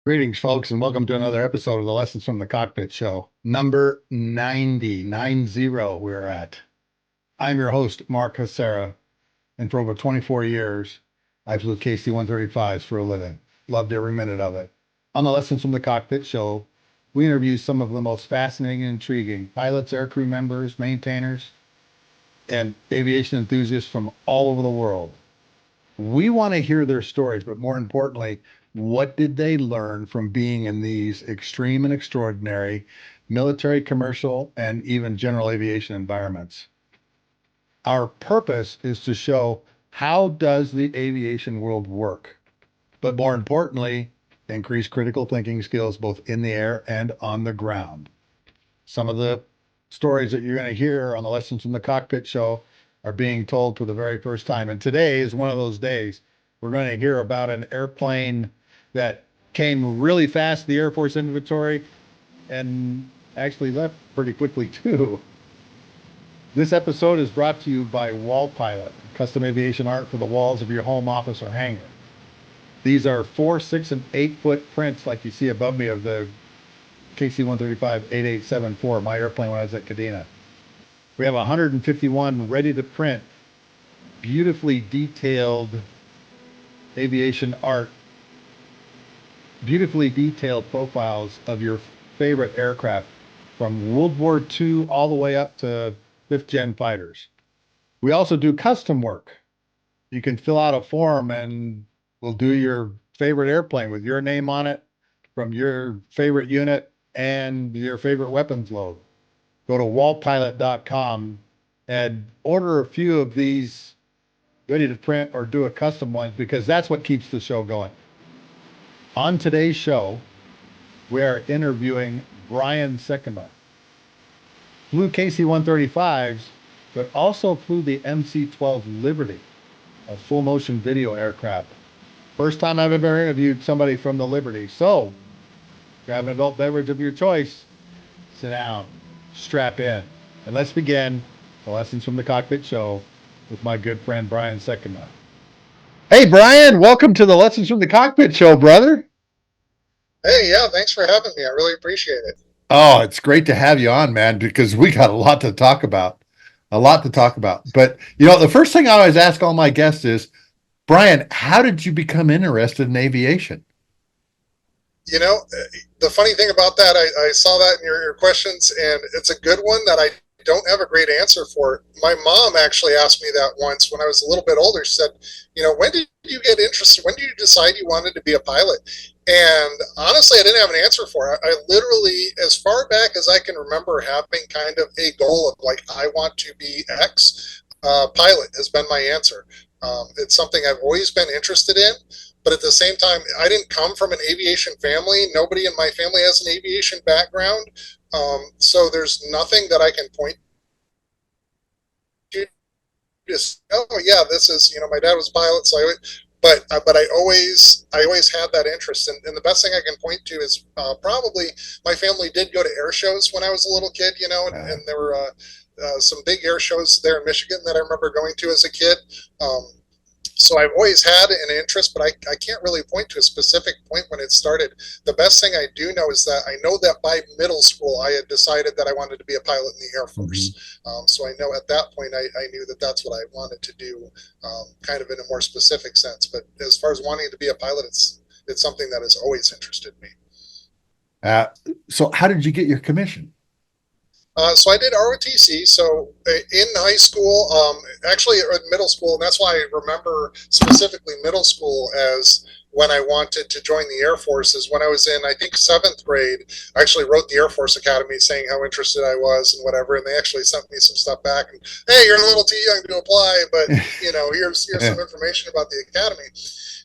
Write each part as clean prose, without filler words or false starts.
Greetings, folks, and welcome to another episode of the Lessons from the Cockpit Show. Number 90, we're at. I'm your host, Mark Hasara, and for over 24 years, I flew KC-135s for a living. Loved every minute of it. On the Lessons from the Cockpit Show, we interview some of the most fascinating and intriguing pilots, aircrew members, maintainers, and aviation enthusiasts from all over the world. We want to hear their stories, but more importantly, what did they learn from being in these extreme and extraordinary military, commercial, and even general aviation environments? Our purpose is to show how does the aviation world work, but more importantly, increase critical thinking skills both in the air and on the ground. Some of the stories that you're going to hear on the Lessons from the Cockpit Show are being told for the very first time. And today is one of those days. We're going to hear about an airplane that came really fast to the Air Force inventory and actually left pretty quickly, too. This episode is brought to you by Wall Pilot, custom aviation art for the walls of your home, office, or hangar. These are 4, 6, and 8-foot prints like you see above me of the KC-135-8874, my airplane when I was at Kadena. We have 151 ready to print, beautifully detailed aviation art, beautifully detailed profiles of your favorite aircraft from World War II all the way up to 5th gen fighters. We also do custom work. You can fill out a form and we'll do your favorite airplane with your name on it from your favorite unit and your favorite weapons load. Go to wallpilot.com and order a few of these ready to print or do a custom one because that's what keeps the show going. On today's show, we are interviewing Brian Sikkema. Flew KC-135s, but also flew the MC-12W Liberty, a full motion video aircraft. First time I've ever interviewed somebody from the Liberty. So, grab an adult beverage of your choice, sit down, strap in, and let's begin the Lessons from the Cockpit Show with my good friend Brian Sikkema. Hey, Brian, welcome to the Lessons from the Cockpit Show, brother. Hey, yeah, thanks for having me. I really appreciate it. Oh, it's great to have you on, man, because we got a lot to talk about. A lot to talk about. But, the first thing I always ask all my guests is, Brian, how did you become interested in aviation? You know, the funny thing about that, I saw that in your questions, and it's a good one that I don't have a great answer for. My mom actually asked me that once when I was a little bit older. She said, when did you get interested? When did you decide you wanted to be a pilot? And honestly, I didn't have an answer for it. I literally, as far back as I can remember, having kind of a goal of like, I want to be X. Pilot has been my answer. It's something I've always been interested in. But at the same time, I didn't come from an aviation family. Nobody in my family has an aviation background. So there's nothing that I can point to. Just, oh yeah, this is, my dad was a pilot, so but I always had that interest, and the best thing I can point to is probably my family did go to air shows when I was a little kid, and there were some big air shows there in Michigan that I remember going to as a kid. So I've always had an interest, but I can't really point to a specific point when it started. The best thing I do know is that I know that by middle school, I had decided that I wanted to be a pilot in the Air Force. So I know at that point, I knew that that's what I wanted to do, kind of in a more specific sense. But as far as wanting to be a pilot, it's something that has always interested me. So how did you get your commission? So I did ROTC. So in high school, actually in middle school, and that's why I remember specifically middle school as when I wanted to join the Air Force, is when I was in, I think, 7th grade. I actually wrote the Air Force Academy saying how interested I was and whatever, and they actually sent me some stuff back. And, hey, you're a little too young to apply, but, here's some information about the Academy.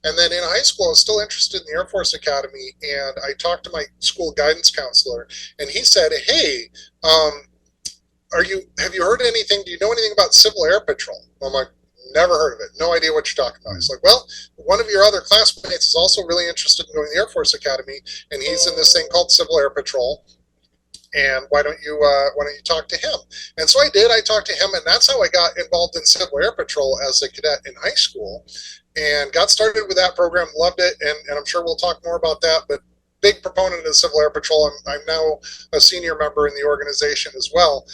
And then in high school, I was still interested in the Air Force Academy, and I talked to my school guidance counselor, and he said, hey, have you heard anything? Do you know anything about Civil Air Patrol? I'm like, never heard of it. No idea what you're talking about. He's like, well, one of your other classmates is also really interested in going to the Air Force Academy, and he's in this thing called Civil Air Patrol. And why don't you talk to him? And so I did. I talked to him, and that's how I got involved in Civil Air Patrol as a cadet in high school, and got started with that program. Loved it, and I'm sure we'll talk more about that. But big proponent of Civil Air Patrol. I'm now a senior member in the organization as well.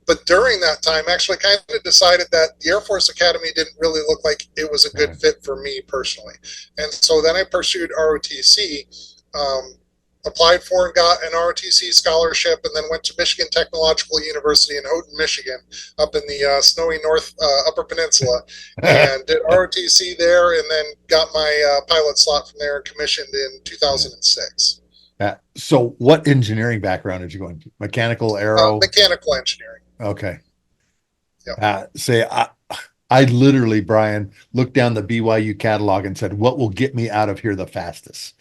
But during that time, actually kind of decided that the Air Force Academy didn't really look like it was a good fit for me personally. And so then I pursued ROTC, applied for and got an ROTC scholarship, and then went to Michigan Technological University in Houghton, Michigan, up in the snowy North Upper Peninsula, and did ROTC there, and then got my pilot slot from there and commissioned in 2006. So what engineering background did you go into? Mechanical, aero? Mechanical engineering. Okay. Yep. I literally, Brian, looked down the BYU catalog and said, what will get me out of here the fastest?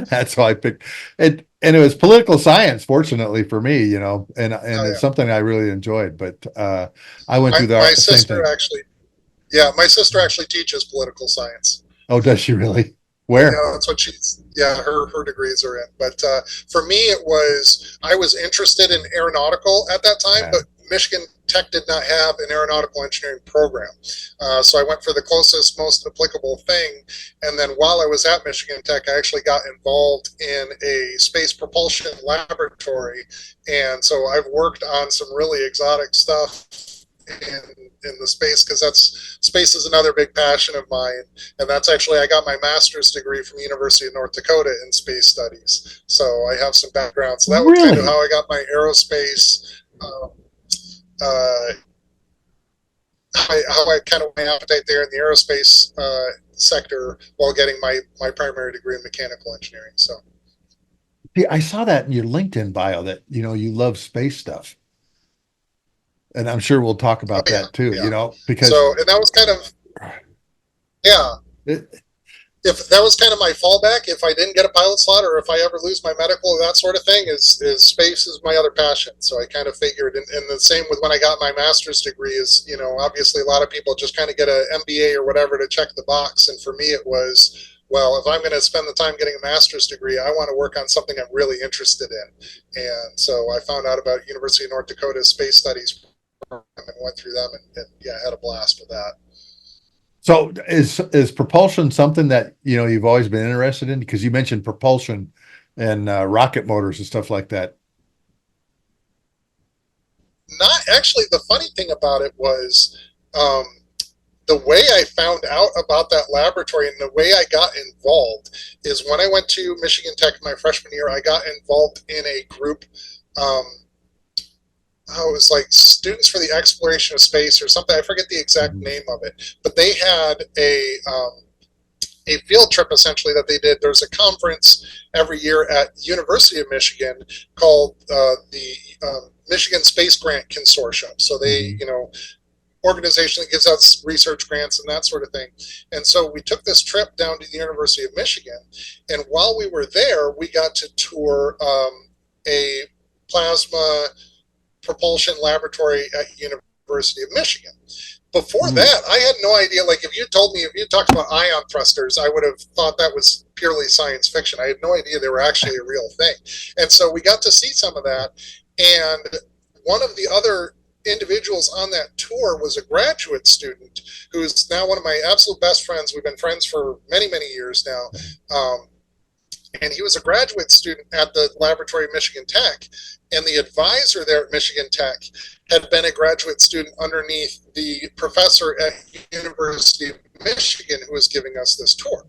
That's how I picked it. And it was political science, fortunately for me, you know, and it's something I really enjoyed. But I went through the my same sister thing. actually, yeah, my sister actually teaches political science. Oh, does she really? Where? Yeah, that's what her degrees are in. But for me, I was interested in aeronautical at that time, but Michigan Tech did not have an aeronautical engineering program. So I went for the closest, most applicable thing. And then while I was at Michigan Tech, I actually got involved in a space propulsion laboratory. And so I've worked on some really exotic stuff in the space, because space is another big passion of mine, and that's actually, I got my master's degree from the University of North Dakota in space studies, so I have some background. So that was kind of how I got my aerospace, how I kind of my appetite there in the aerospace sector while getting my primary degree in mechanical engineering. So I saw that in your LinkedIn bio that, you know, you love space stuff. And I'm sure we'll talk about that too, you know, because and that was kind of, if that was kind of my fallback, if I didn't get a pilot slot or if I ever lose my medical or that sort of thing, is space is my other passion. So I kind of figured, and the same with when I got my master's degree is, you know, obviously a lot of people just kind of get an MBA or whatever to check the box. And for me, it was, well, if I'm going to spend the time getting a master's degree, I want to work on something I'm really interested in. And so I found out about University of North Dakota's space studies and went through them, and had a blast with that. So is propulsion something that, you know, you've always been interested in? Because you mentioned propulsion and rocket motors and stuff like that. Not actually. The funny thing about it was the way I found out about that laboratory and the way I got involved is when I went to Michigan Tech my freshman year, I got involved in a group. It was like Students for the Exploration of Space or something. I forget the exact name of it, but they had a field trip essentially that they did. There's a conference every year at University of Michigan called the Michigan Space Grant Consortium. So they, you know, organization that gives out research grants and that sort of thing. And so we took this trip down to the University of Michigan, and while we were there, we got to tour a plasma propulsion laboratory at University of Michigan. Before that, I had no idea. Like, if you talked about ion thrusters, I would have thought that was purely science fiction. I had no idea they were actually a real thing. And so we got to see some of that. And one of the other individuals on that tour was a graduate student who's now one of my absolute best friends. We've been friends for many, many years now. And he was a graduate student at the laboratory of Michigan Tech. And the advisor there at Michigan Tech had been a graduate student underneath the professor at University of Michigan who was giving us this tour.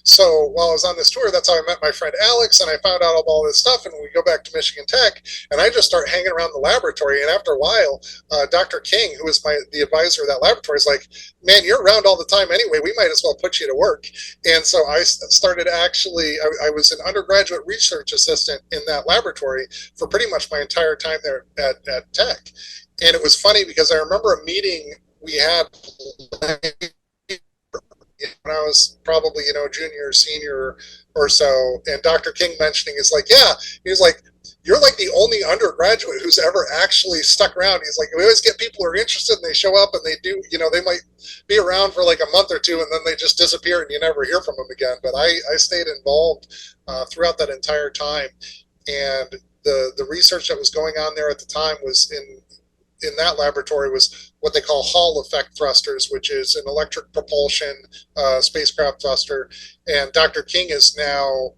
So while I was on this tour, that's how I met my friend Alex, and I found out all this stuff. And we go back to Michigan Tech, and I just start hanging around the laboratory. And after a while, Dr. King, who was the advisor of that laboratory, is like, "Man, you're around all the time anyway. We might as well put you to work." And so I started I was an undergraduate research assistant in that laboratory for pretty much my entire time there at Tech. And it was funny because I remember a meeting we had when I was probably, you know, junior or senior or so, and Dr. King mentioning is like, yeah, he was like, "You're like the only undergraduate who's ever actually stuck around." He's like, "We always get people who are interested and they show up and they do, you know, they might be around for like a month or two and then they just disappear and you never hear from them again." But I stayed involved throughout that entire time. And the research that was going on there at the time was in that laboratory was what they call Hall effect thrusters, which is an electric propulsion spacecraft thruster. And Dr. King is now,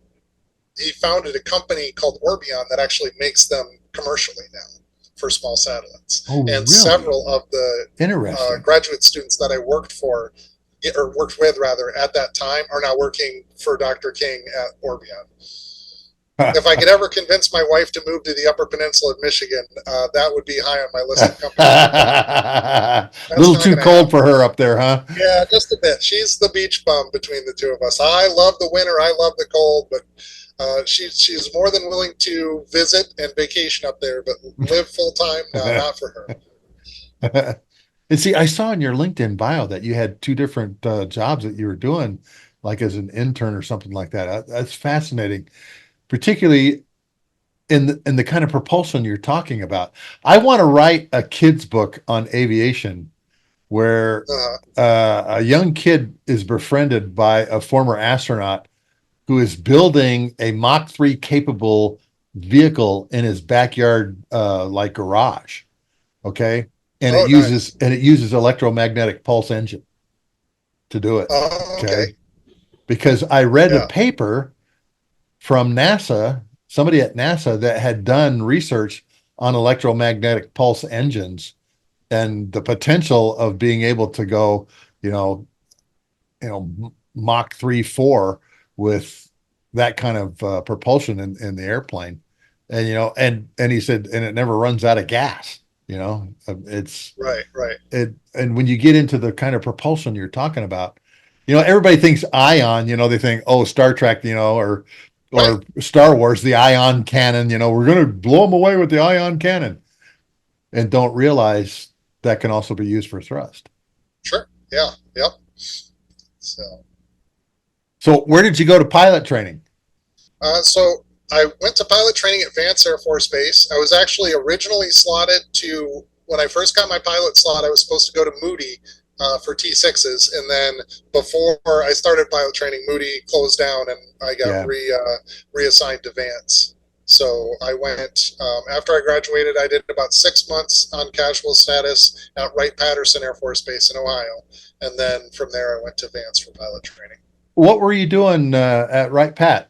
he founded a company called Orbion that actually makes them commercially now for small satellites. Oh, and really? Several of the Interesting. graduate students that I worked with rather at that time are now working for Dr. King at Orbion. If I could ever convince my wife to move to the Upper Peninsula of Michigan, that would be high on my list of companies. A little too cold for her up there, huh? Yeah, just a bit. She's the beach bum between the two of us. I love the winter. I love the cold, but she's more than willing to visit and vacation up there, but live full time, no, not for her. And see, I saw in your LinkedIn bio that you had two different jobs that you were doing, like as an intern or something like that. That's fascinating, particularly in the kind of propulsion you're talking about. I want to write a kid's book on aviation where a young kid is befriended by a former astronaut who is building a Mach 3 capable vehicle in his backyard, like garage. Okay. And it uses electromagnetic pulse engine to do it. Okay. Because I read a paper from NASA, somebody at NASA that had done research on electromagnetic pulse engines and the potential of being able to go, Mach 3, 4 with that kind of propulsion in the airplane. And, and he said, and it never runs out of gas. It's right. And when you get into the kind of propulsion you're talking about, everybody thinks ion, they think, oh, Star Trek, or Star Wars, the ion cannon, we're going to blow them away with the ion cannon, and don't realize that can also be used for thrust. Sure. Yeah. Yep. So where did you go to pilot training? So I went to pilot training at Vance Air Force Base. I was actually originally slotted to, when I first got my pilot slot, I was supposed to go to Moody for T6s. And then before I started pilot training, Moody closed down and I got reassigned to Vance. So I went, after I graduated, I did about 6 months on casual status at Wright-Patterson Air Force Base in Ohio. And then from there, I went to Vance for pilot training. What were you doing at Wright-Pat?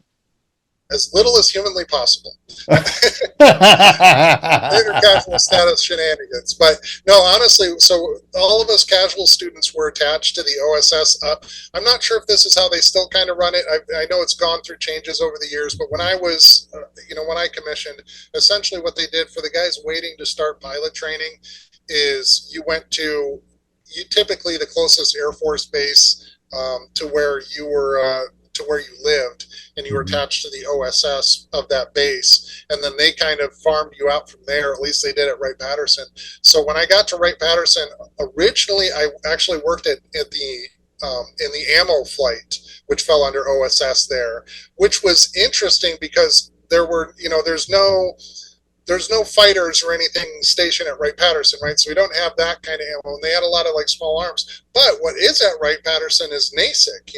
As little as humanly possible. Casual status shenanigans. But no, honestly, so all of us casual students were attached to the OSS up. I'm not sure if this is how they still kind of run it. I know it's gone through changes over the years, but when I was, when I commissioned, essentially what they did for the guys waiting to start pilot training is typically the closest Air Force base to where you were, to where you lived, and you were attached to the OSS of that base, and then they kind of farmed you out from there. At least they did at Wright-Patterson. So when I got to Wright-Patterson, originally I actually worked in the ammo flight, which fell under OSS there, which was interesting because there were, there's no fighters or anything stationed at Wright-Patterson, right? So we don't have that kind of ammo, and they had a lot of like small arms. But what is at Wright-Patterson is NASIC,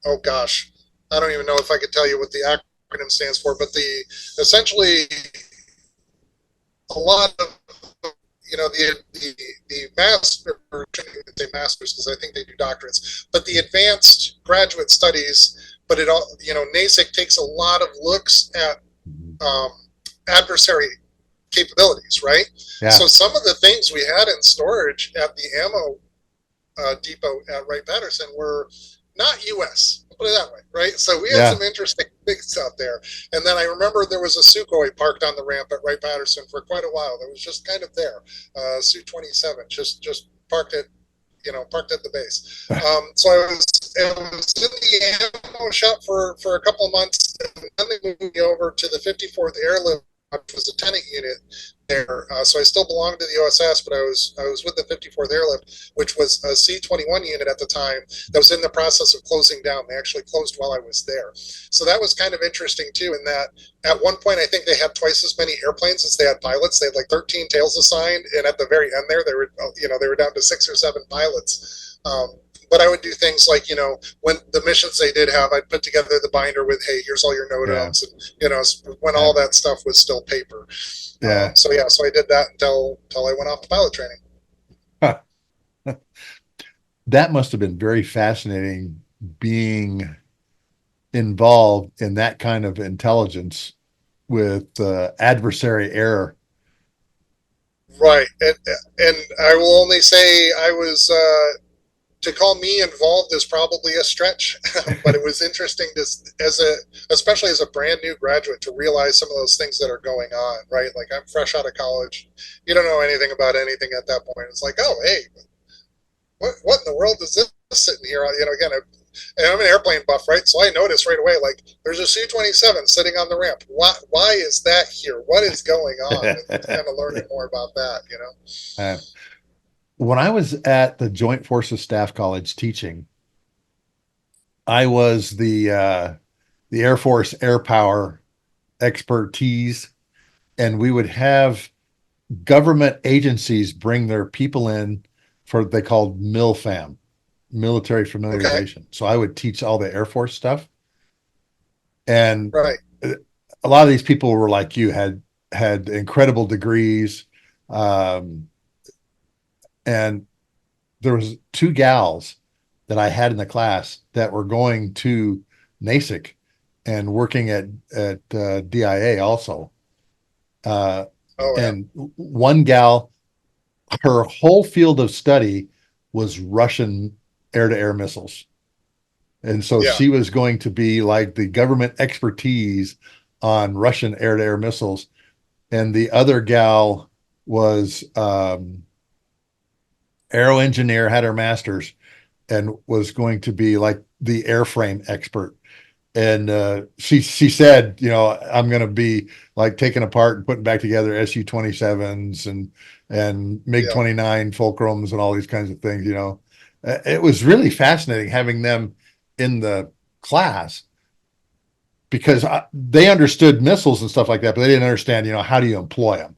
oh gosh, I don't even know if I could tell you what the acronym stands for, but essentially a lot of, the master, I shouldn't say masters because I think they do doctorates, but the advanced graduate studies, but it all, NASIC takes a lot of looks at adversary capabilities, right? Yeah. So some of the things we had in storage at the ammo depot at Wright-Patterson were not U.S., put it that way, right? So we had some interesting things out there. And then I remember there was a Sukhoi parked on the ramp at Wright-Patterson for quite a while. That was just kind of there, Su-27, just parked at the base. So I was in the ammo shop for a couple of months, and then they moved me over to the 54th Airlift, which was a tenant unit there. So I still belonged to the OSS, but I was with the 54th Airlift, which was a C-21 unit at the time that was in the process of closing down. They actually closed while I was there. So that was kind of interesting too, in that at one point I think they had twice as many airplanes as they had pilots. They had like 13 tails assigned, and at the very end there, they were down to 6 or 7 pilots. but I would do things like, when the missions they did have, I'd put together the binder with, hey, here's all your Yeah. NOTAMs, and when all that stuff was still paper. Yeah. So I did that until I went off to pilot training. Huh. That must have been very fascinating being involved in that kind of intelligence with adversary air. Right, and I will only say I was. To call me involved is probably a stretch, but it was interesting to, especially as a brand new graduate, to realize some of those things that are going on. Right, like I'm fresh out of college, you don't know anything about anything at that point. It's like, oh, hey, what in the world is this sitting here? Again, I'm an airplane buff, right? So I noticed right away, like, there's a C-27 sitting on the ramp. Why is that here? What is going on? And kind of learning more about that. When I was at the Joint Forces Staff College teaching, I was the Air Force air power expertise, and we would have government agencies bring their people in for what they called MILFAM, military familiarization. Okay. So I would teach all the Air Force stuff. And Right. a lot of these people were like you, had incredible degrees. And there was two gals that I had in the class that were going to NASIC and working at DIA also. Oh, yeah. And one gal, her whole field of study was Russian air-to-air missiles. And so Yeah. she was going to be like the government expertise on Russian air-to-air missiles. And the other gal was aero engineer, had her master's, and was going to be like the airframe expert. And she said, I'm going to be like taking apart and putting back together Su-27s and Yeah. MiG-29 Fulcrums and all these kinds of things. It was really fascinating having them in the class because they understood missiles and stuff like that, but they didn't understand, how do you employ them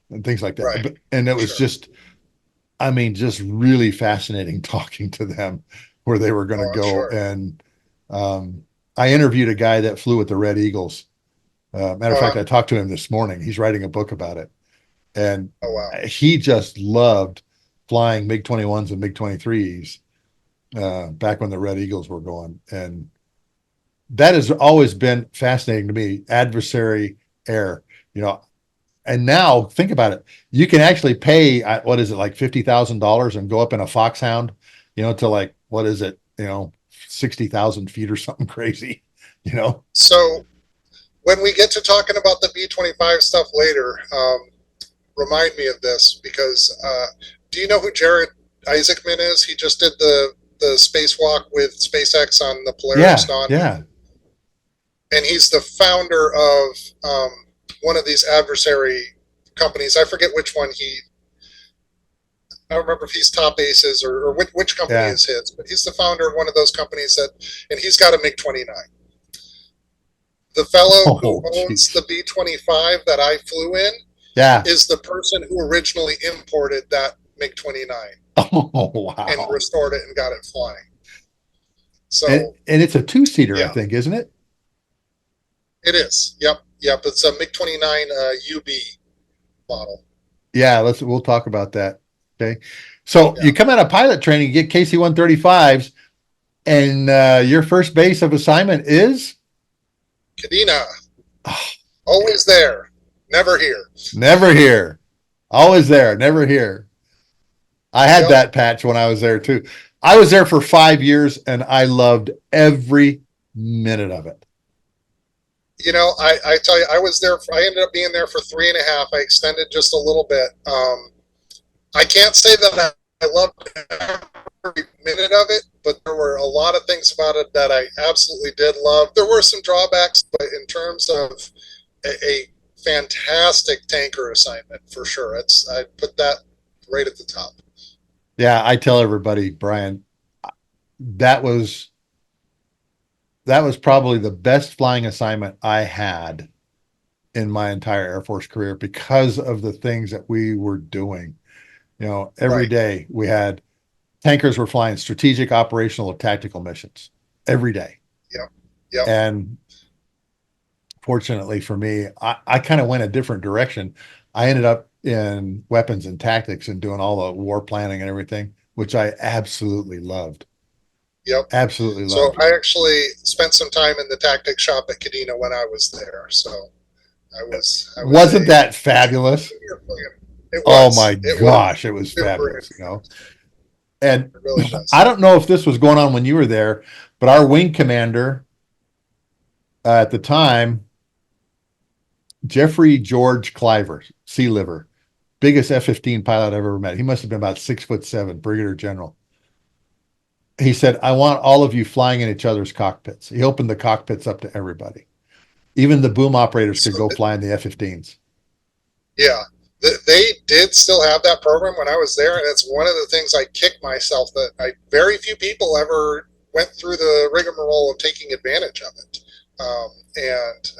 and things like that. Right. And it was Sure. just really fascinating talking to them where they were going to Oh, I'm go. sure. And I interviewed a guy that flew with the Red Eagles. Matter of fact, I talked to him this morning. He's writing a book about it. And Oh, wow. he just loved flying MiG-21s and MiG-23s back when the Red Eagles were going. And that has always been fascinating to me, adversary air, and now think about it. You can actually pay, what is it, like $50,000 and go up in a Foxhound, to like, what is it, 60,000 feet or something crazy. So when we get to talking about the B-25 stuff later, remind me of this because do you know who Jared Isaacman is? He just did the spacewalk with SpaceX on the Polaris Yeah, Dawn. yeah. And he's the founder of one of these adversary companies. I forget which one I don't remember if he's Top Aces or which company Yeah. is his, but he's the founder of one of those companies and he's got a MiG-29. The fellow who owns the B-25 that I flew in Yeah. is the person who originally imported that MiG-29 Oh, wow. and restored it and got it flying. So, and it's a two-seater, I yeah. think, isn't it? It is. Yep. It's a MiG-29 UB model. Yeah, we'll talk about that. Okay. So Yeah. you come out of pilot training, you get KC-135s, and your first base of assignment is? Kadena. Always there, never here. Never here. Always there, never here. I had that patch when I was there too. I was there for 5 years and I loved every minute of it. I tell you, I ended up being there for 3.5. I extended just a little bit. I can't say that I loved every minute of it, but there were a lot of things about it that I absolutely did love. There were some drawbacks, but in terms of a fantastic tanker assignment, for sure. I put that right at the top. Yeah, I tell everybody, Brian, that was probably the best flying assignment I had in my entire Air Force career because of the things that we were doing. Every Right. day we had tankers were flying strategic, operational, or tactical missions every day. Yep. Yep. And fortunately for me, I kind of went a different direction. I ended up in weapons and tactics and doing all the war planning and everything, which I absolutely loved. Yep. Absolutely So loved. I actually spent some time in the tactics shop at Kadena when I was there. So I was Wasn't that fabulous? It Oh was. my It was gosh, it was super. fabulous, you know. And It really was. I don't know if this was going on when you were there, but our wing commander at the time, Jeffrey George Cliver, Sea Liver, biggest F-15 pilot I've ever met. He must have been about 6'7", brigadier general. He said, I want all of you flying in each other's cockpits. He opened the cockpits up to everybody. Even the boom operators could go fly in the F-15s. Yeah. They did still have that program when I was there, and it's one of the things I kick myself that very few people ever went through the rigmarole of taking advantage of it. And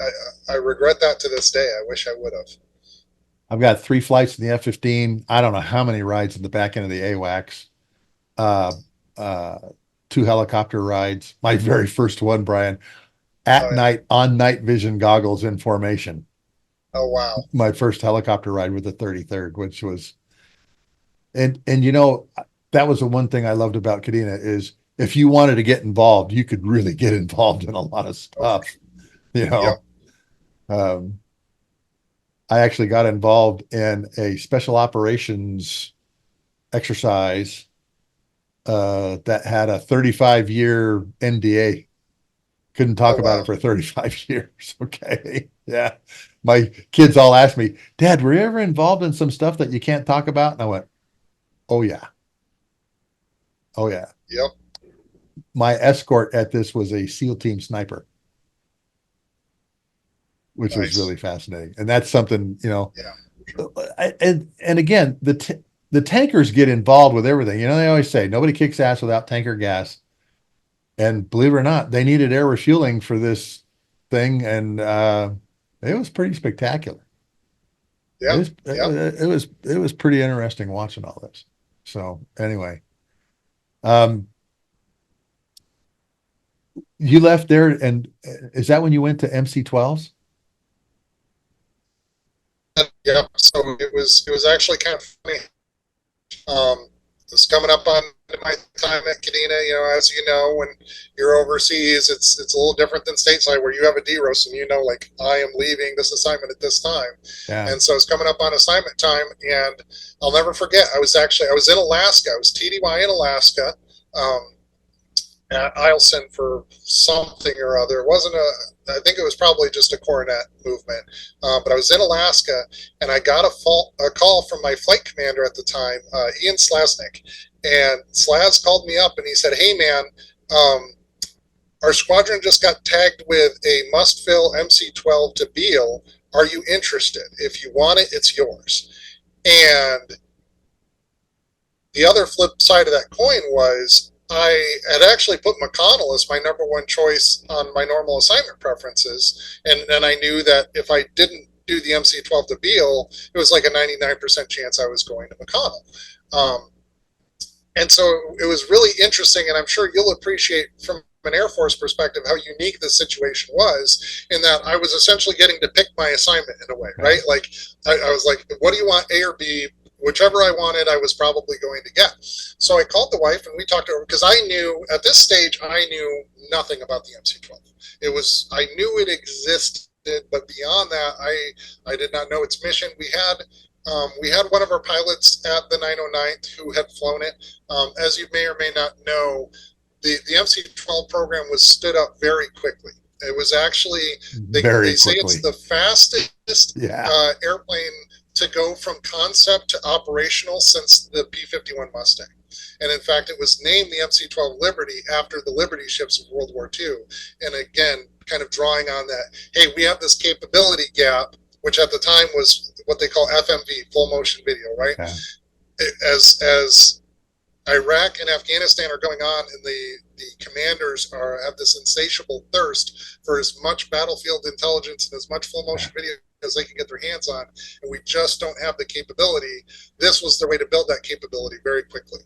I regret that to this day. I wish I would have. I've got 3 flights in the F-15. I don't know how many rides in the back end of the AWACS. 2 helicopter rides. My very first one, Brian, at night on night vision goggles in formation. Oh, wow. My first helicopter ride with the 33rd, which was, and you know, that was the one thing I loved about Kadena is if you wanted to get involved, you could really get involved in a lot of stuff, you know. Yep. I actually got involved in a special operations exercise that had a 35-year NDA. Couldn't talk about it for 35 years. Okay. Yeah. My kids all asked me, Dad, were you ever involved in some stuff that you can't talk about? And I went, oh, yeah. Oh, yeah. Yep. My escort at this was a SEAL team sniper, which was really fascinating. And that's something, you know, and again, the tankers get involved with everything. You know, they always say nobody kicks ass without tanker gas. And believe it or not, they needed air refueling for this thing. And it was pretty spectacular. Yeah. It was pretty interesting watching all this. So anyway, you left there, and is that when you went to MC-12s? Yeah. So it was actually kind of funny. It's coming up on my time at Kadena. You know, as you know, when you're overseas, it's a little different than stateside where you have a DROS and you know, like, I am leaving this assignment at this time. Yeah. And so it's coming up on assignment time, and I'll never forget. I was in Alaska. I was TDY in Alaska. At Eielson for something or other. It wasn't I think it was probably just a coronet movement. But I was in Alaska, and I got a call from my flight commander at the time, Ian Slasnick. And Slaz called me up, and he said, hey, man, our squadron just got tagged with a must-fill MC-12 to Beale. Are you interested? If you want it, it's yours. And the other flip side of that coin was I had actually put McConnell as my number one choice on my normal assignment preferences. And I knew that if I didn't do the MC-12 to Beale, it was like a 99% chance I was going to McConnell. And so it was really interesting, and I'm sure you'll appreciate from an Air Force perspective how unique this situation was, in that I was essentially getting to pick my assignment in a way, right? Like I was like, what do you want, A or B? Whichever I wanted, I was probably going to get. So I called the wife and we talked over, because I knew at this stage, I knew nothing about the MC-12. I knew it existed, but beyond that, I did not know its mission. We had one of our pilots at the 909th who had flown it. As you may or may not know, the MC-12 program was stood up very quickly. It was actually, they say it's the fastest airplane to go from concept to operational since the P-51 Mustang. And in fact, it was named the MC-12 Liberty after the Liberty ships of World War II. And again, kind of drawing on that, hey, we have this capability gap, which at the time was what they call FMV, full motion video, right? Yeah. As Iraq and Afghanistan are going on, and the commanders have this insatiable thirst for as much battlefield intelligence and as much full motion video as they can get their hands on, and we just don't have the capability. This was the way to build that capability very quickly.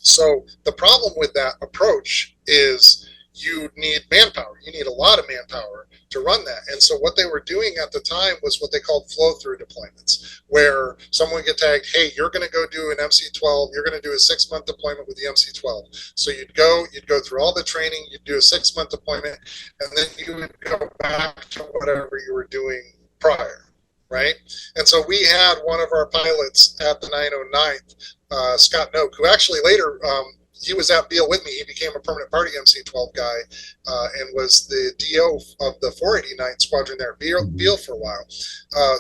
So the problem with that approach is you need manpower. You need a lot of manpower to run that. And so what they were doing at the time was what they called flow-through deployments, where someone would get tagged, hey, you're going to go do an MC-12, you're going to do a 6-month deployment with the MC-12. So you'd go through all the training, you'd do a 6-month deployment, and then you would go back to whatever you were doing prior, right? And so we had one of our pilots at the 909th, Scott Noak, who actually later, he was at Beale with me. He became a permanent party MC-12 guy and was the DO of the 489th Squadron there, Beale for a while.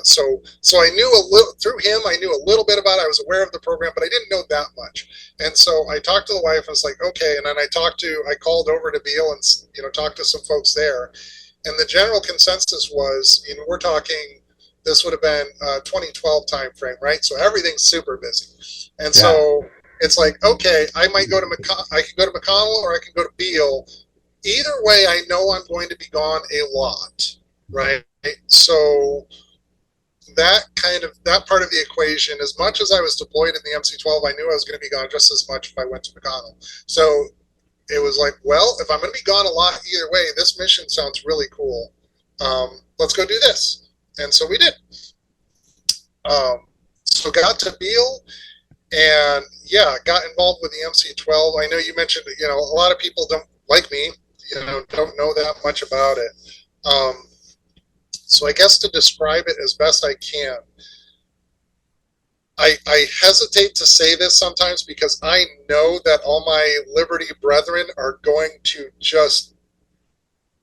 So I knew a little, through him, I knew a little bit about it. I was aware of the program, but I didn't know that much. And so I talked to the wife. I was like, okay. And then I called over to Beale and, talked to some folks there. And the general consensus was, we're talking, this would have been 2012 timeframe, right? So everything's super busy. And so it's like, okay, I might go to I can go to McConnell or I can go to Beale. Either way, I know I'm going to be gone a lot, right? So that part of the equation, as much as I was deployed in the MC-12, I knew I was going to be gone just as much if I went to McConnell. So it was like, well, if I'm going to be gone a lot either way, this mission sounds really cool. Let's go do this. And so we did. So got to Beale. And got involved with the MC-12. I know you mentioned, a lot of people don't like me, don't know that much about it. So I guess to describe it as best I can, I hesitate to say this sometimes because I know that all my Liberty brethren are going to just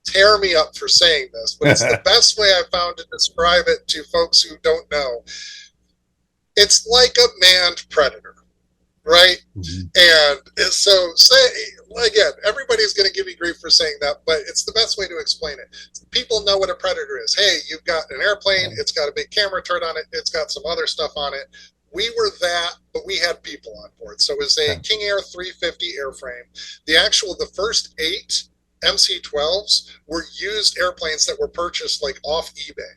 tear me up for saying this, but it's the best way I've found to describe it to folks who don't know. It's like a manned predator, right? And so, again, everybody's going to give me grief for saying that, but it's the best way to explain it. People know what a predator is. Hey, you've got an airplane, it's got a big camera turret on it, it's got some other stuff on it. We were that, but we had people on board. So it was a King Air 350 airframe. The first 8 MC-12s were used airplanes that were purchased off eBay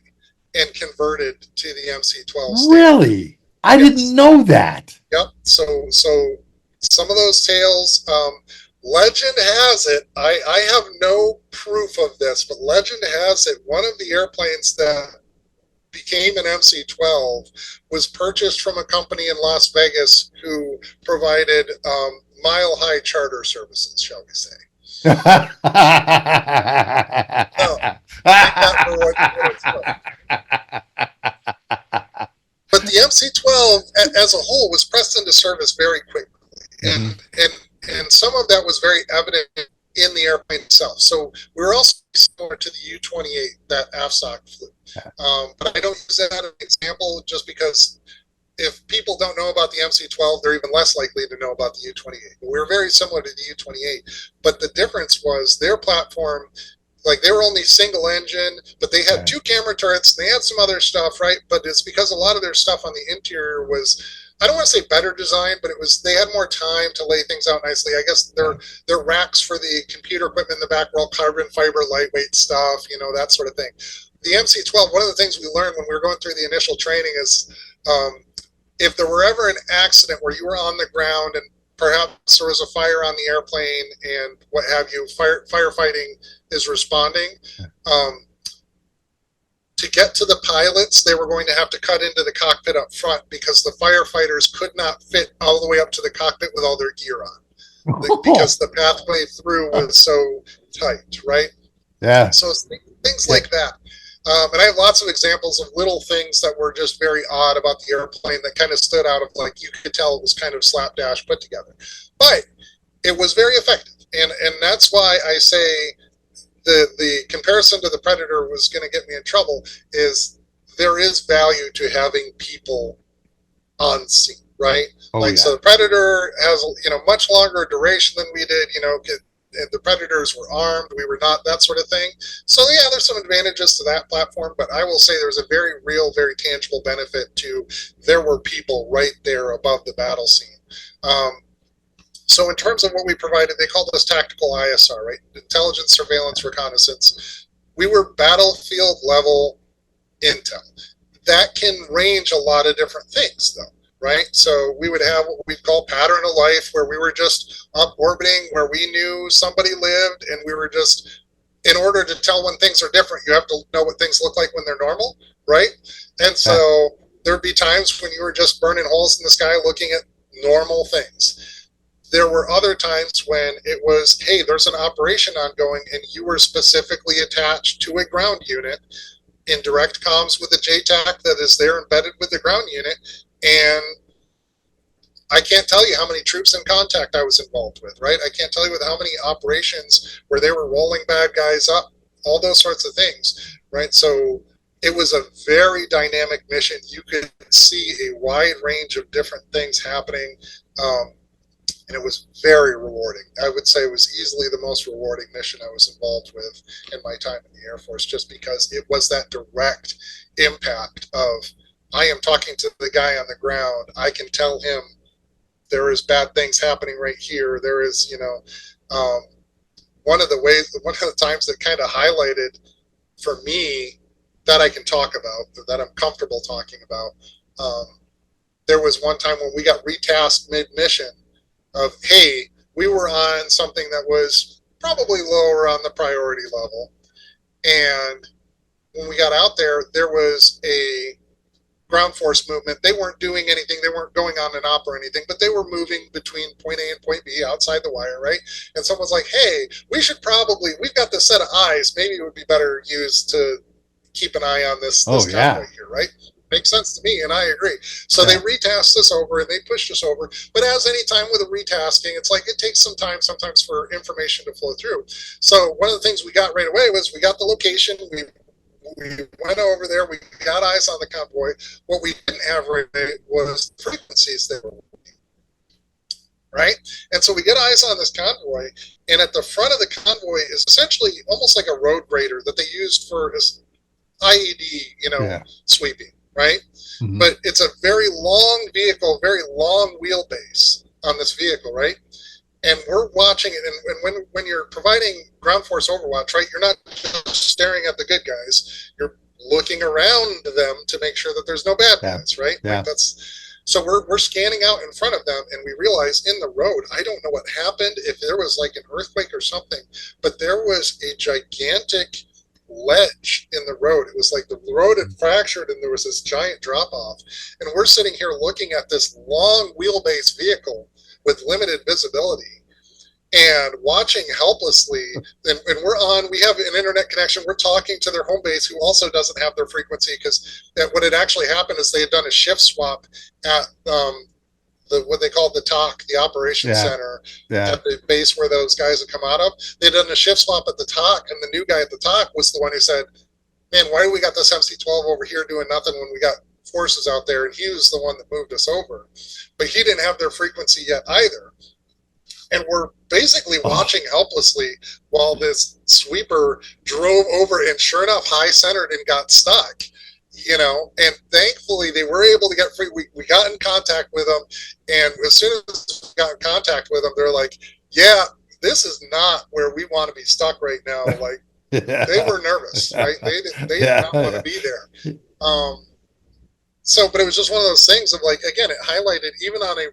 and converted to the MC-12 Really? I didn't know that. Yep. So some of those tales, legend has it, I have no proof of this, but legend has it, one of the airplanes that became an MC-12 was purchased from a company in Las Vegas who provided mile-high charter services, shall we say. So, take that for what it's worth. But the MC-12 as a whole was pressed into service very quickly. And some of that was very evident in the airplane itself. So we were also similar to the U-28 that AFSOC flew. But I don't use that as an example just because if people don't know about the MC-12, they're even less likely to know about the U-28. But we were very similar to the U-28. But the difference was their platform, they were only single engine, but they had 2 camera turrets. They had some other stuff, right? But it's because a lot of their stuff on the interior was, I don't want to say better designed, but they had more time to lay things out nicely. I guess their racks for the computer equipment in the back were all carbon fiber, lightweight stuff, that sort of thing. The MC-12, one of the things we learned when we were going through the initial training is if there were ever an accident where you were on the ground and perhaps there was a fire on the airplane and what have you, firefighting is responding. To get to the pilots, they were going to have to cut into the cockpit up front because the firefighters could not fit all the way up to the cockpit with all their gear on because the pathway through was so tight, right? Yeah. So things like that. And I have lots of examples of little things that were just very odd about the airplane that kind of stood out of you could tell it was kind of slapdash put together. But it was very effective. And that's why I say the comparison to the Predator was going to get me in trouble is there is value to having people on scene, right? So the Predator has, much longer duration than we did, the Predators were armed, we were not, that sort of thing. So there's some advantages to that platform, but I will say there's a very real, very tangible benefit to there were people right there above the battle scene. So in terms of what we provided, they called us tactical ISR, right? Intelligence, surveillance, reconnaissance. We were battlefield level intel. That can range a lot of different things, though. right? So we would have what we'd call pattern of life, where we were just up orbiting, where we knew somebody lived, and we were just, in order to tell when things are different, you have to know what things look like when they're normal, right? And so there'd be times when you were just burning holes in the sky looking at normal things. There were other times when it was, hey, there's an operation ongoing, and you were specifically attached to a ground unit in direct comms with a JTAC that is there embedded with the ground unit. And I can't tell you how many troops in contact I was involved with, right? I can't tell you with how many operations where they were rolling bad guys up, all those sorts of things, right? So it was a very dynamic mission. You could see a wide range of different things happening, and it was very rewarding. I would say it was easily the most rewarding mission I was involved with in my time in the Air Force, just because it was that direct impact of, I am talking to the guy on the ground. I can tell him there is bad things happening right here. There is, one of the times that kind of highlighted for me that I can talk about, that I'm comfortable talking about. There was one time when we got retasked mid-mission of, hey, we were on something that was probably lower on the priority level. And when we got out there, there was a ground force movement. They weren't doing anything. They weren't going on an op or anything, but they were moving between point A and point B outside the wire, right? And someone's like, hey, we've got this set of eyes. Maybe it would be better used to keep an eye on this convoy here, right? Makes sense to me, and I agree. So they retasked us over, and they pushed us over. But as any time with a retasking, it's like it takes some time sometimes for information to flow through. So one of the things we got right away was we got the location. We went over there. We got eyes on the convoy. What we didn't have right away was the frequencies they were working, right? And so we get eyes on this convoy, and at the front of the convoy is essentially almost like a road grader that they used for IED, sweeping. Right? Mm-hmm. But it's a very long vehicle, very long wheelbase on this vehicle, right? And we're watching it, and when you're providing ground force overwatch, right, you're not just staring at the good guys, you're looking around them to make sure that there's no bad guys, right? Yeah. Like so we're scanning out in front of them, and we realize in the road, I don't know what happened, if there was like an earthquake or something, but there was a gigantic ledge in the road. It was like the road had fractured and there was this giant drop off, and we're sitting here looking at this long wheelbase vehicle with limited visibility and watching helplessly. And we have an internet connection, we're talking to their home base, who also doesn't have their frequency, because what had actually happened is they had done a shift swap at what they called the TOC, the Operations Center, at the base where those guys had come out of. They'd done a shift swap at the TOC, and the new guy at the TOC was the one who said, man, why do we got this MC-12 over here doing nothing when we got forces out there? And he was the one that moved us over. But he didn't have their frequency yet either. And we're basically watching helplessly while this sweeper drove over, and sure enough, high-centered and got stuck. And thankfully they were able to get free. We got in contact with them, and as soon as we got in contact with them, they're like, yeah, this is not where we want to be stuck right now. Like, they were nervous, right? They did not want to be there. But it was just one of those things of, like, again, it highlighted, even on a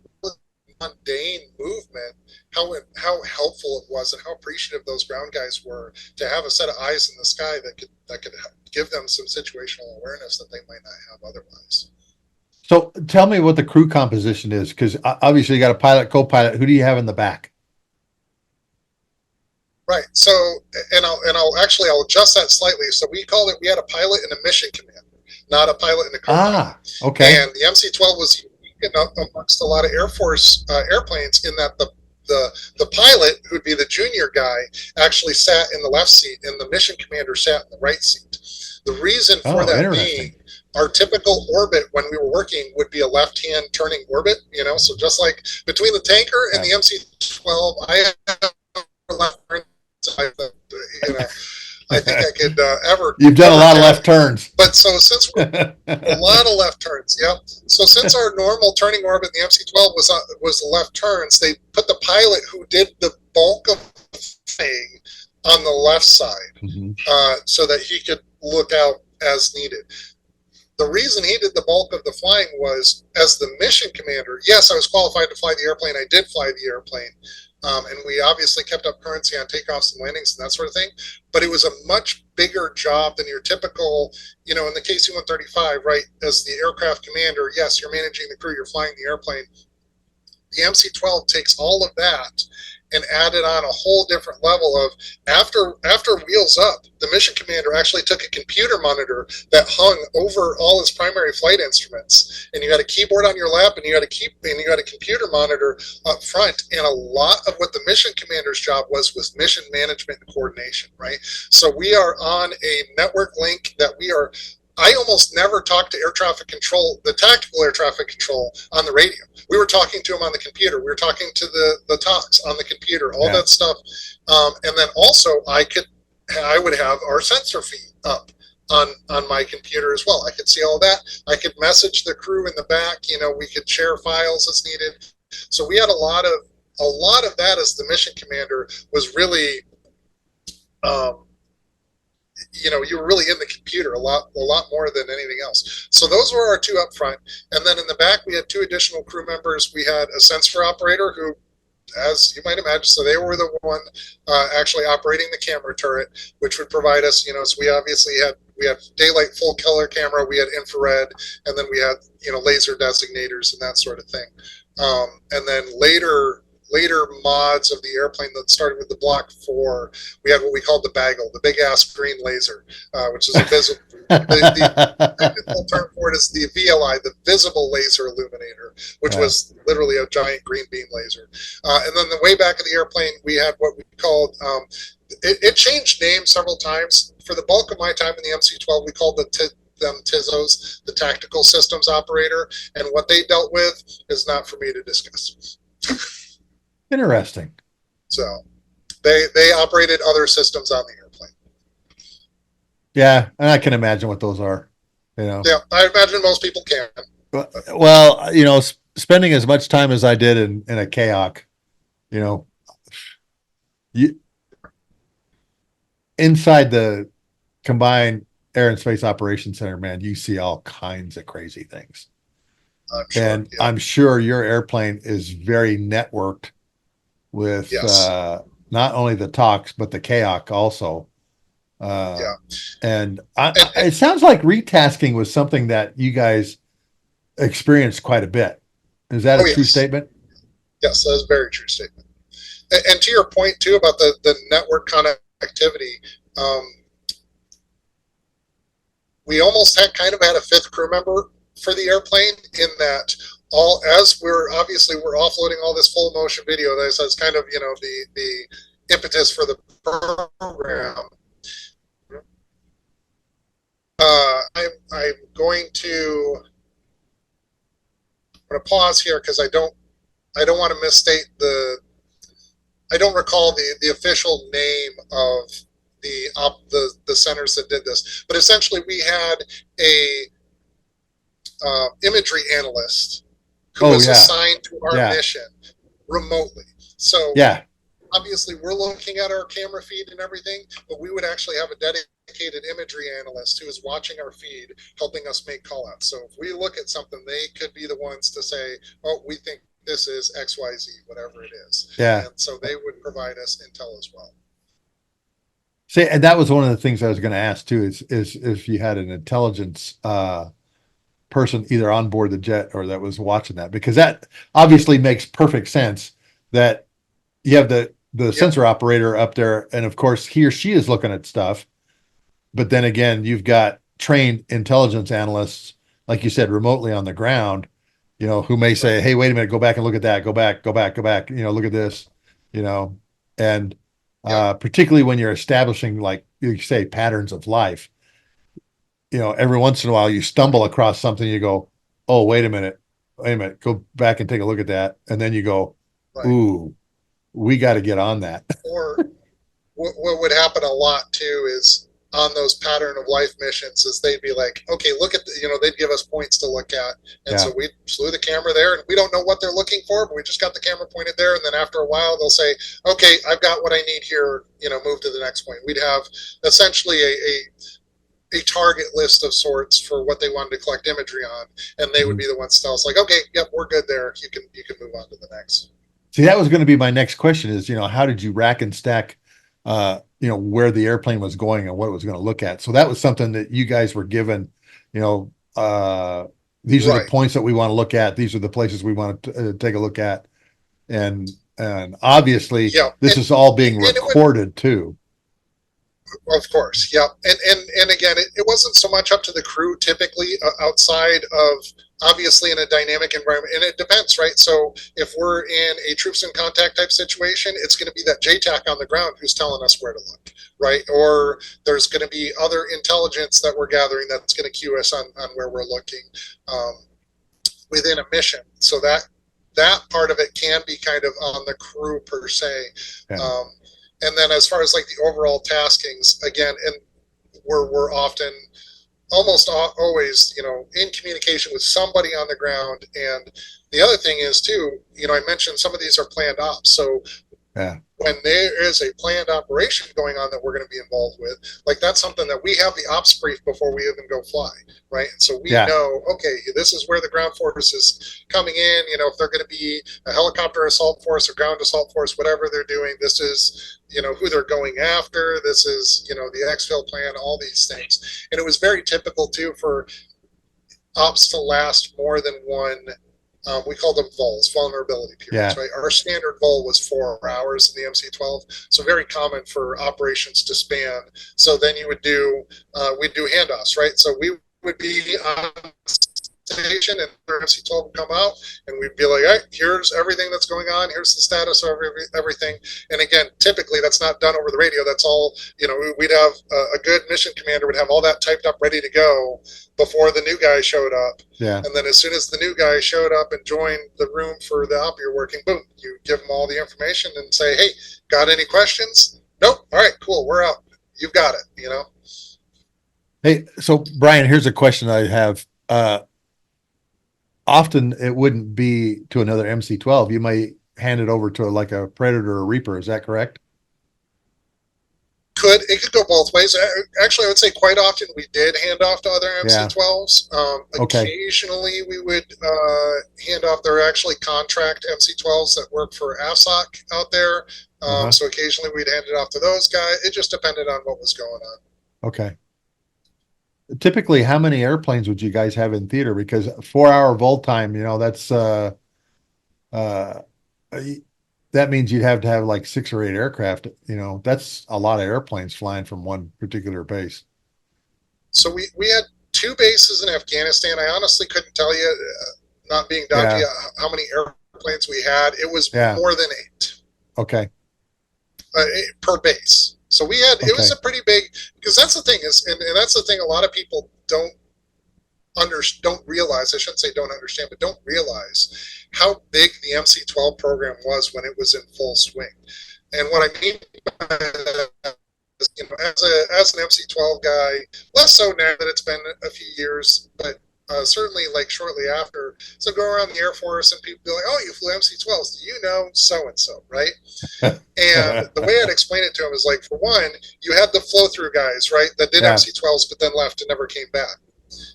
mundane movement, how helpful it was and how appreciative those ground guys were to have a set of eyes in the sky that could give them some situational awareness that they might not have otherwise. So tell me what the crew composition is, because obviously you got a pilot, co-pilot. Who do you have in the back? Right. So, I'll adjust that slightly. So we had a pilot and a mission commander, not a pilot and a co-pilot. Okay. And the MC-12 was unique amongst a lot of Air Force airplanes in that the pilot, who'd be the junior guy, actually sat in the left seat, and the mission commander sat in the right seat. The reason for that being, our typical orbit when we were working would be a left-hand turning orbit, so just like between the tanker and the MC-12, I have a left turn. I think I could You've done a lot of left turns. But so since a lot of left turns, So since our normal turning orbit, the MC-12 was the left turns, they put the pilot who did the bulk of the thing on the left side, so that he could look out as needed. The reason he did the bulk of the flying was as the mission commander. Yes, I was qualified to fly the airplane. I did fly the airplane. And we obviously kept up currency on takeoffs and landings and that sort of thing. But it was a much bigger job than your typical, in the KC-135, right? As the aircraft commander, yes, you're managing the crew, you're flying the airplane. The MC-12 takes all of that and added on a whole different level of after Wheels Up, the mission commander actually took a computer monitor that hung over all his primary flight instruments, and you had a keyboard on your lap, and you had a computer monitor up front, and a lot of what the mission commander's job was mission management and coordination, right? So we are on a network link that I almost never talked to air traffic control, the tactical air traffic control, on the radio. We were talking to them on the computer. We were talking to the talks on the computer, all that stuff. And then also I would have our sensor feed up on my computer as well. I could see all that. I could message the crew in the back. We could share files as needed. So we had a lot of that as the mission commander was really, you were really in the computer a lot more than anything else. So those were our two up front. And then in the back, we had two additional crew members. We had a sensor operator who, as you might imagine, so they were the one actually operating the camera turret, which would provide us, so we obviously we had daylight full color camera, we had infrared, and then we had, laser designators and that sort of thing. And then later mods of the airplane that started with the Block 4, we had what we called the bagel, the big ass green laser, which is a visible. The technical term for it is the VLI, the visible laser illuminator, which was literally a giant green beam laser. And then the way back of the airplane, we had what we called. It changed names several times. For the bulk of my time in the MC-12, we called them TISOs, the Tactical Systems Operator, and what they dealt with is not for me to discuss. Interesting. So they operated other systems on the airplane. Yeah, and I can imagine what those are. Yeah, I imagine most people can. Well, spending as much time as I did in a KAOC, inside the Combined Air and Space Operations Center, man, you see all kinds of crazy things. I'm sure your airplane is very networked with not only the talks but the KAOC also. And it sounds like retasking was something that you guys experienced quite a bit. Is that a true statement? Yes, that is a very true statement. And to your point too about the network connectivity, we almost had a fifth crew member for the airplane, in that we're offloading all this full motion video. That's kind of the impetus for the program. I'm going to pause here because I don't want to misstate I don't recall the official name of the centers that did this, but essentially we had a imagery analyst who was assigned to our mission remotely. So obviously we're looking at our camera feed and everything, but we would actually have a dedicated imagery analyst who is watching our feed, helping us make call outs. So if we look at something, they could be the ones to say, oh, we think this is XYZ, whatever it is. Yeah. And so they would provide us intel as well. See, and that was one of the things I was going to ask too, is if you had an intelligence person either on board the jet or that was watching that, because that obviously makes perfect sense that you have the sensor operator up there, and of course he or she is looking at stuff, but then again you've got trained intelligence analysts, like you said, remotely on the ground, who may say, hey, wait a minute, go back and look at that, go back, look at this, and particularly when you're establishing, like you say, patterns of life. Every once in a while you stumble across something, you go, oh, wait a minute, go back and take a look at that. And then you go, ooh, we got to get on that. Or what would happen a lot too is on those pattern of life missions is they'd be like, okay, look at they'd give us points to look at. And so we flew the camera there, and we don't know what they're looking for, but we just got the camera pointed there. And then after a while they'll say, okay, I've got what I need here, move to the next point. We'd have essentially a target list of sorts for what they wanted to collect imagery on, and they would be the ones to tell us, like, okay, yep, we're good there. You can move on to the next. See, that was going to be my next question is, how did you rack and stack, where the airplane was going and what it was going to look at? So that was something that you guys were given, these are the points that we want to look at. These are the places we want to take a look at. And obviously this is all being recorded too. Of course. Yeah. And again, it wasn't so much up to the crew typically outside of obviously in a dynamic environment, and it depends, right? So if we're in a troops in contact type situation, it's going to be that JTAC on the ground who's telling us where to look, right? Or there's going to be other intelligence that we're gathering that's going to cue us on where we're looking within a mission. So that part of it can be kind of on the crew per se. Yeah. And then as far as like the overall taskings, again, and we're often almost always, in communication with somebody on the ground. And the other thing is too, I mentioned some of these are planned ops. So when there is a planned operation going on that we're going to be involved with, like that's something that we have the ops brief before we even go fly, right? And so we know, okay, this is where the ground force is coming in. If they're going to be a helicopter assault force or ground assault force, whatever they're doing, this is, who they're going after. This is, the exfil plan, all these things. And it was very typical too for ops to last more than one. We call them VULs, vulnerability periods, right? Our standard VUL was 4 hours in the MC-12, so very common for operations to span. So then you would do, we'd do handoffs, right? So we would be on station and the MC-12 would come out and we'd be like, all right, here's everything that's going on. Here's the status of everything. And again, typically that's not done over the radio. That's all, we'd have a good mission commander would have all that typed up, ready to go before the new guy showed up. Yeah. And then as soon as the new guy showed up and joined the room for the op you're working, boom, you give them all the information and say, hey, got any questions? Nope. All right, cool. We're out. You've got it, Hey, so Brian, here's a question I have. Often it wouldn't be to another MC-12. You might hand it over to like a Predator or Reaper. Is that correct? It could go both ways. Actually, I would say quite often we did hand off to other MC-12s. Occasionally we would hand off. There are actually contract MC-12s that work for AFSOC out there. So occasionally we'd hand it off to those guys. It just depended on what was going on. Okay. Typically, how many airplanes would you guys have in theater? Because 4 hour VUL time, that's that means you'd have to have like 6 or 8 aircraft. That's a lot of airplanes flying from one particular base. So we had 2 bases in Afghanistan. I honestly couldn't tell you, not being donkey, how many airplanes we had. It was more than 8. Okay. Per base. So we had, it was a pretty big, because that's the thing is, and that's the thing a lot of people don't realize, I shouldn't say don't understand, but don't realize how big the MC-12 program was when it was in full swing. And what I mean by that is, as an MC-12 guy, less so now that it's been a few years, but certainly like shortly after. So go around the Air Force and people be like, oh, you flew MC-12s. Do you know so-and-so, right? And the way I'd explain it to them is like, for one, you had the flow-through guys, right, that did MC-12s but then left and never came back.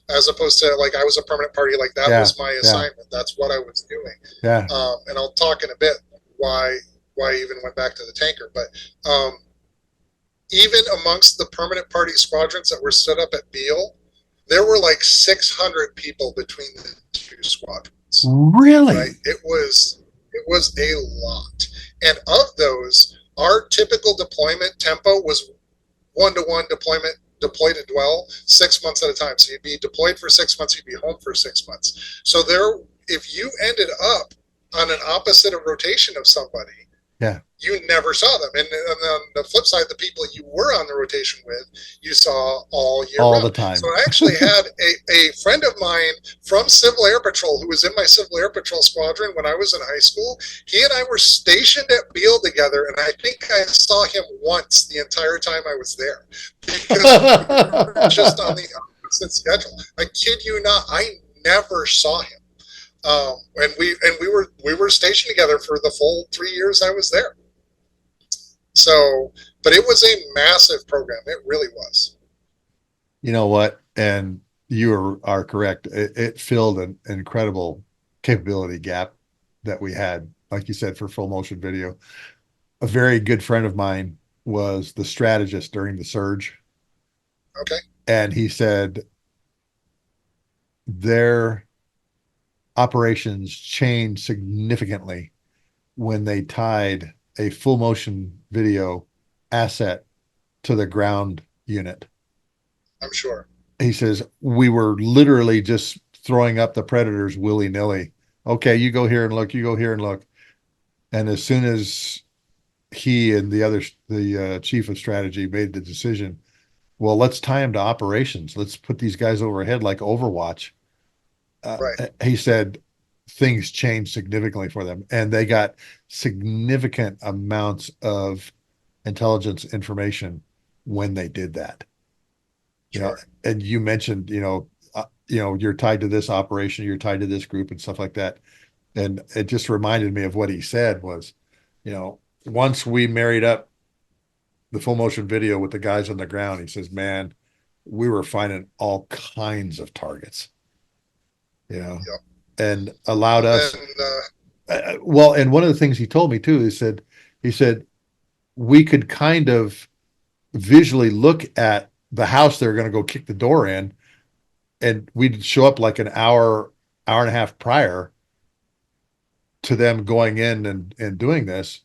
As opposed to like I was a permanent party, like that was my assignment. That's what I was doing. And I'll talk in a bit why I even went back to the tanker. But even amongst the permanent party squadrons that were stood up at Beale, there were like 600 people between the 2 squadrons. Really? Right? It was a lot. And of those, our typical deployment tempo was 1-to-1 deployment, deploy to dwell, 6 months at a time. So you'd be deployed for 6 months, you'd be home for 6 months. So if you ended up on an opposite of rotation of somebody, you never saw them. And on the flip side, the people you were on the rotation with, you saw all year round. The time. So I actually had a friend of mine from Civil Air Patrol who was in my Civil Air Patrol squadron when I was in high school. He and I were stationed at Beale together, and I think I saw him once the entire time I was there. Because we were just on the opposite schedule. I kid you not, I never saw him. And we were stationed together for the full 3 years I was there. So, but it was a massive program. It really was. You know what? And are correct. It filled an incredible capability gap that we had, like you said, for full motion video. A very good friend of mine was the strategist during the surge. Okay. And he said their operations changed significantly when they tied a full motion video asset to the ground unit. I'm sure. He says, we were literally just throwing up the predators willy nilly. Okay, you go here and look, you go here and look. And as soon as he and the chief of strategy made the decision, well, let's tie them to operations. Let's put these guys overhead like Overwatch. Right. He said things changed significantly for them, and they got significant amounts of intelligence information when they did that. You know, and you mentioned, you're tied to this operation, you're tied to this group and stuff like that. And it just reminded me of what he said was, once we married up the full motion video with the guys on the ground, he says, man, we were finding all kinds of targets, Yep. and allowed And us. then, Well, and one of the things he told me too, he said, we could kind of visually look at the house they're going to go kick the door in, and we'd show up like an hour and a half prior to them going in and doing this.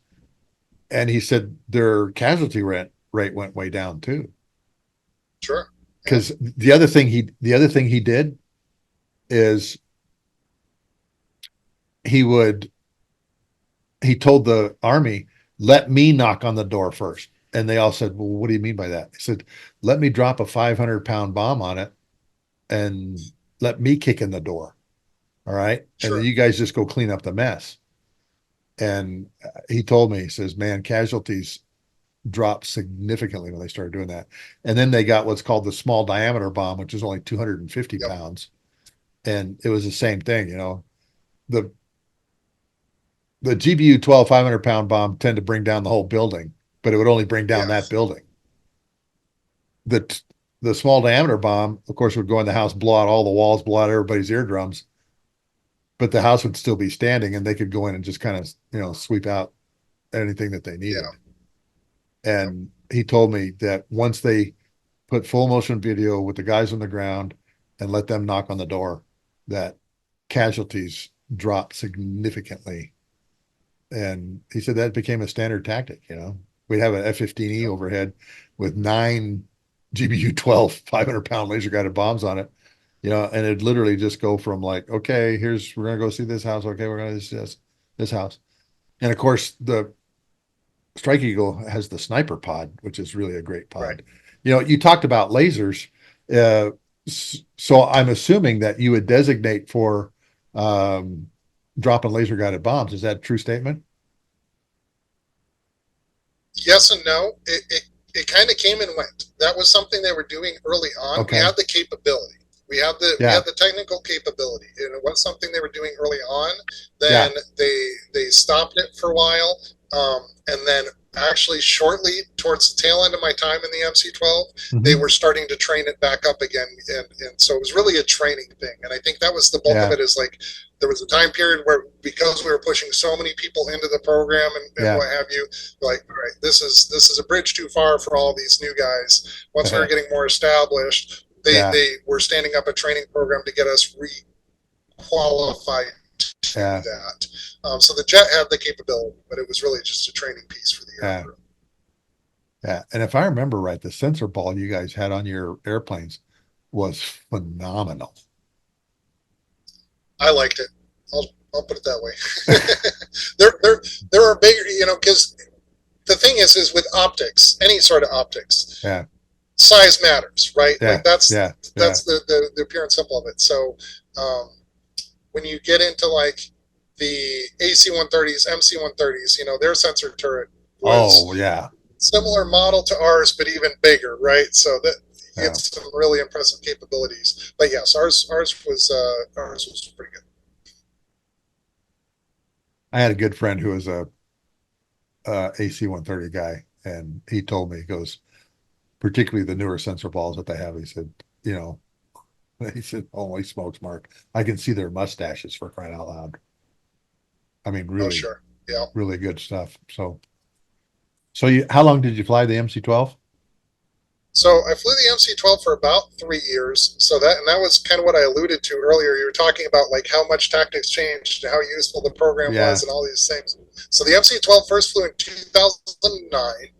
And he said their casualty rate went way down too. sure. Because the other thing he did is he told the Army, let me knock on the door first. And they all said, well, what do you mean by that? He said, let me drop a 500-pound bomb on it and let me kick in the door. All right. Sure. And then you guys just go clean up the mess. And he told me, he says, man, casualties dropped significantly when they started doing that. And then they got what's called the small diameter bomb, which is only 250 pounds. And it was the same thing, the GBU 12 500-pound bomb tend to bring down the whole building, but it would only bring down that building. The small diameter bomb, of course, would go in the house, blow out all the walls, blow out everybody's eardrums, but the house would still be standing, and they could go in and just kind of, sweep out anything that they needed. Yeah. And he told me that once they put full motion video with the guys on the ground and let them knock on the door, that casualties dropped significantly. And he said that became a standard tactic. We'd have an F-15E overhead with 9 GBU 12 500-pound laser guided bombs on it, and it'd literally just go from like, okay, we're going to go see this house. Okay, we're going to see this house. And of course, the Strike Eagle has the sniper pod, which is really a great pod. Right. You talked about lasers. So I'm assuming that you would designate for dropping laser guided bombs. Is that a true statement? Yes and no. It kind of came and went. That was something they were doing early on. Okay. We had the capability. We had the technical capability, and it was something they were doing early on. Then they stopped it for a while, and then actually shortly towards the tail end of my time in the MC-12, they were starting to train it back up again, and so it was really a training thing. And I think that was the bulk of it. Is like there was a time period where, because we were pushing so many people into the program and what have you, like, all right, this is a bridge too far for all these new guys. Once we were getting more established, they were standing up a training program to get us re-qualified to that. So the jet had the capability, but it was really just a training piece for the aircrew. Yeah, and if I remember right, the sensor ball you guys had on your airplanes was phenomenal. I liked it. I'll put it that way. there are bigger, because the thing is with optics, any sort of optics, size matters, right? Like that's the pure and simple of it. So when you get into like the AC-130s, MC-130s, their sensor turret was similar model to ours, but even bigger, right? So that it's some really impressive capabilities. But yes, ours was pretty good. I had a good friend who was a AC-130 guy, and he told me, he goes, particularly the newer sensor balls that they have, he said, you know, he said, holy smokes, Mark, I can see their mustaches, for crying out loud. I mean, Oh, really, sure. Yeah. really good stuff. So how long did you fly the MC-12? So I flew the MC-12 for about 3 years. So that was kind of what I alluded to earlier. You were talking about like how much tactics changed and how useful the program Yeah. was and all these things. So the MC-12 first flew in 2009.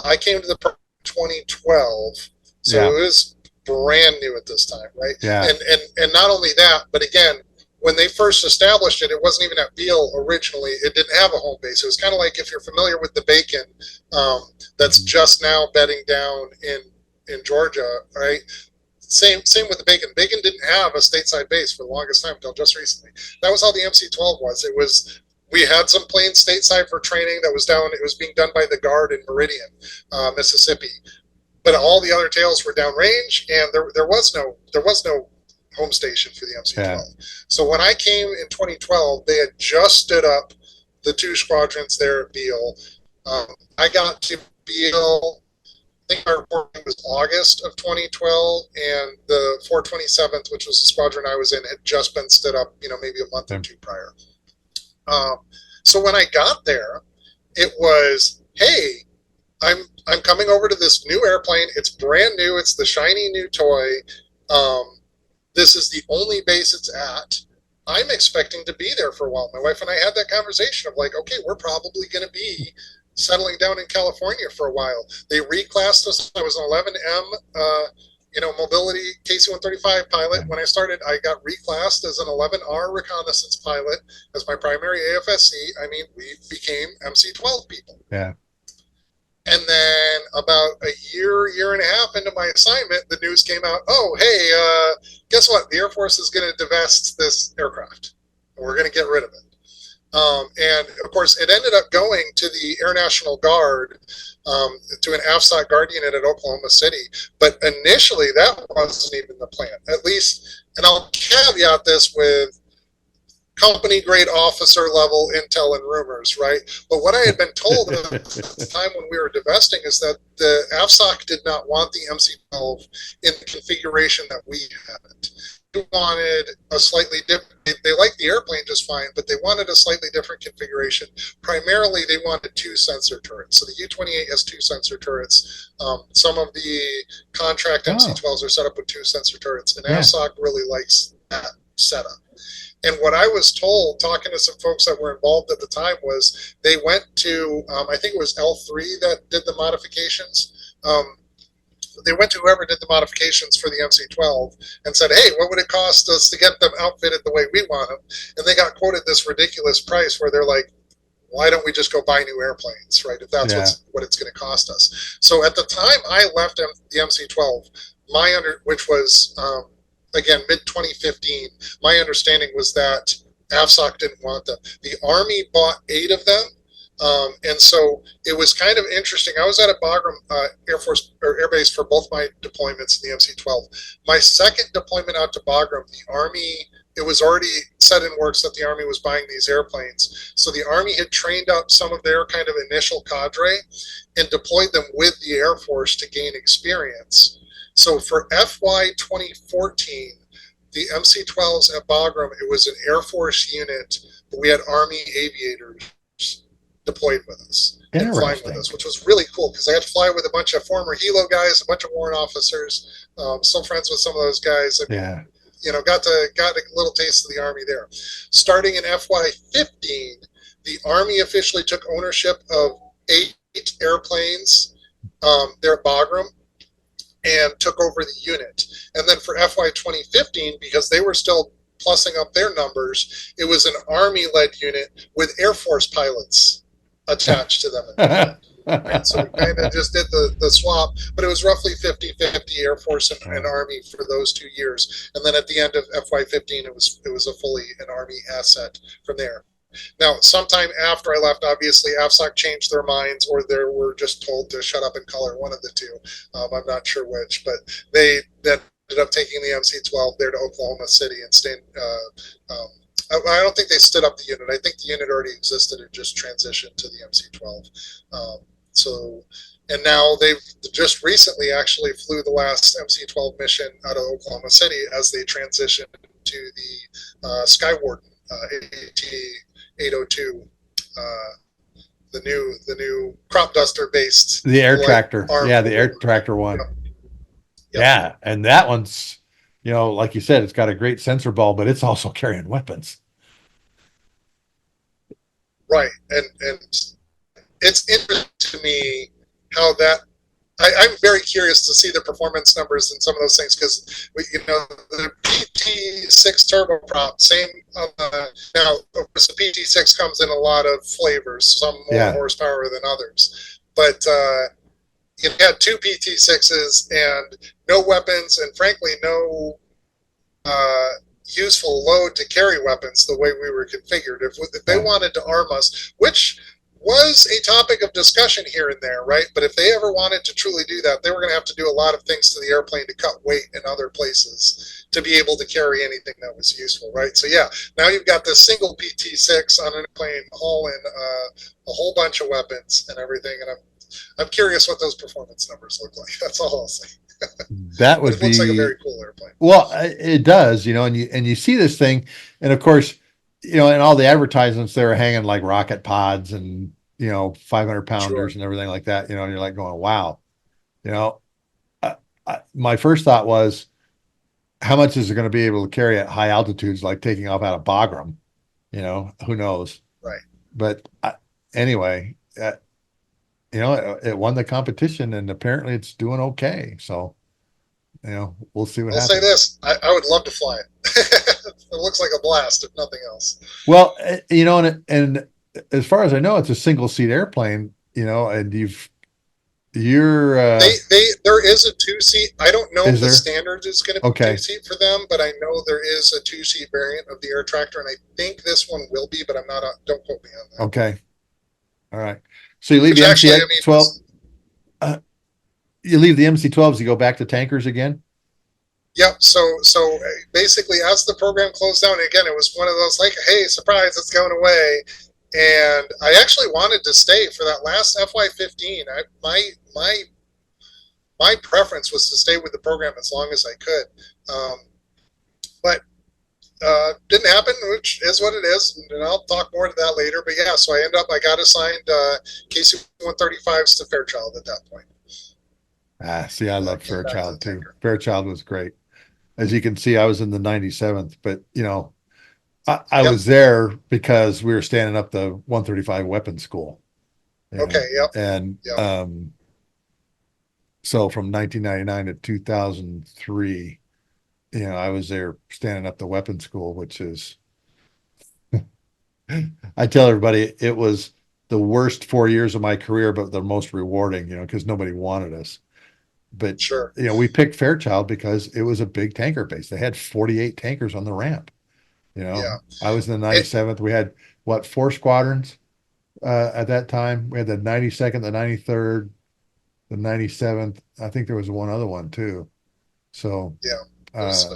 I came to the program in 2012. So Yeah. it was brand new at this time, right? Yeah. And not only that, but again, when they first established it, it wasn't even at Beale originally. It didn't have a home base. It was kind of like if you're familiar with the Bacon, that's just now bedding down in Georgia, right? Same with the Bacon. Bacon didn't have a stateside base for the longest time until just recently. That was how the MC-12 was. It was we had some planes stateside for training that was down. It was being done by the Guard in Meridian, Mississippi, but all the other tails were downrange, and there was no home station for the MC-12. Yeah. So when I came in 2012, they had just stood up the 2 squadrons there at Beale. I got to Beale, I think our reporting was August of 2012, and the 427th, which was the squadron I was in, had just been stood up, maybe a month or two prior. So when I got there, it was, hey, I'm coming over to this new airplane. It's brand new. It's the shiny new toy. This is the only base it's at. I'm expecting to be there for a while. My wife and I had that conversation of like, okay, we're probably going to be settling down in California for a while. They reclassed us. I was an 11M, mobility KC-135 pilot. When I started, I got reclassed as an 11R reconnaissance pilot as my primary AFSC. I mean, we became MC-12 people. Yeah. And then about a year and a half into my assignment, the news came out, oh, hey, guess what? The Air Force is going to divest this aircraft. We're going to get rid of it. And, of course, it ended up going to the Air National Guard, to an AFSOC Guard unit at Oklahoma City. But initially, that wasn't even the plan, at least. And I'll caveat this with company grade officer level intel and rumors, right? But what I had been told at the time when we were divesting is that the AFSOC did not want the MC-12 in the configuration that we had it. They wanted a slightly different, they liked the airplane just fine, but they wanted a slightly different configuration. Primarily, they wanted 2 sensor turrets. So the U-28 has 2 sensor turrets. Some of the contract MC-12s are set up with 2 sensor turrets, and AFSOC really likes that setup. And what I was told, talking to some folks that were involved at the time, was they went to, I think it was L3 that did the modifications. They went to whoever did the modifications for the MC-12 and said, hey, what would it cost us to get them outfitted the way we want them? And they got quoted this ridiculous price where they're like, why don't we just go buy new airplanes, right, if that's what it's going to cost us. So at the time I left the MC-12, which was... again, mid-2015, my understanding was that AFSOC didn't want them. The Army bought 8 of them, and so it was kind of interesting. I was at a Bagram Air Force or Air Base for both my deployments in the MC-12. My second deployment out to Bagram, the Army, it was already set in works that the Army was buying these airplanes. So the Army had trained up some of their kind of initial cadre and deployed them with the Air Force to gain experience. So for FY 2014, the MC-12s at Bagram, it was an Air Force unit, but we had Army aviators deployed with us and flying with us, which was really cool because I had to fly with a bunch of former Hilo guys, a bunch of warrant officers, still friends with some of those guys. And, got a little taste of the Army there. Starting in FY 15, the Army officially took ownership of 8 airplanes there at Bagram and took over the unit. And then for FY 2015, because they were still plussing up their numbers, it was an Army-led unit with Air Force pilots attached to them. And so we kind of just did the swap, but it was roughly 50-50 Air Force and Army for those 2 years. And then at the end of FY 15, it was a fully an Army asset from there. Now, sometime after I left, obviously, AFSOC changed their minds, or they were just told to shut up and color, one of the two. I'm not sure which, but they ended up taking the MC-12 there to Oklahoma City and staying. I don't think they stood up the unit. I think the unit already existed and just transitioned to the MC-12. So, and now they've just recently actually flew the last MC-12 mission out of Oklahoma City as they transitioned to the Skywarden AT-802, the new crop duster based, the air tractor. Yeah, the air rover. tractor one. Yep. Yeah, and that one's, like you said, it's got a great sensor ball, but it's also carrying weapons. Right, and it's interesting to me how that. I'm very curious to see the performance numbers and some of those things because the PT6 turboprop, same. Now, of course, the PT6 comes in a lot of flavors, some more horsepower than others, but it had two PT6s and no weapons, and frankly, no useful load to carry weapons the way we were configured. If they wanted to arm us, which was a topic of discussion here and there, right? But if they ever wanted to truly do that, they were going to have to do a lot of things to the airplane to cut weight in other places to be able to carry anything that was useful, right? So yeah, now you've got this single PT6 on an airplane hauling a whole bunch of weapons and everything, and I'm curious what those performance numbers look like. That's all I'll say. That would it looks like a very cool airplane. Well, it does, and you see this thing, and of course, in all the advertisements, they're hanging like rocket pods and 500 pounders and everything like that, and you're like going, wow, my first thought was, how much is it going to be able to carry at high altitudes, like taking off out of Bagram? Who knows? Right. But anyway, it won the competition, and apparently it's doing okay. So, we'll see what happens. I'll say this: I would love to fly it. It looks like a blast, if nothing else. Well, and as far as I know, it's a single seat airplane. And there is a 2-seat. I don't know if the standard is going to be 2-seat for them, but I know there is a 2-seat variant of the air tractor, and I think this one will be, but I'm not. Don't quote me on that. Okay. All right. So you leave the MC-12. You leave the MC-12s. You go back to tankers again. Yep. So basically, as the program closed down, again, it was one of those like, hey, surprise, it's going away. And I actually wanted to stay for that last FY15. My preference was to stay with the program as long as I could, but didn't happen, which is what it is. And I'll talk more to that later. But yeah, so I got assigned KC-135s to Fairchild at that point. See, I love Fairchild too. Fairchild was great. As you can see, I was in the 97th, but I was there because we were standing up the 135 weapons school. Okay. Yep. And so from 1999 to 2003, I was there standing up the weapons school, which is, I tell everybody, it was the worst 4 years of my career, but the most rewarding, because nobody wanted us. But sure, we picked Fairchild because it was a big tanker base. They had 48 tankers on the ramp. I was in the 97th. We had 4 squadrons at that time. We had the 92nd, the 93rd, the 97th. I think there was one other one too. So was the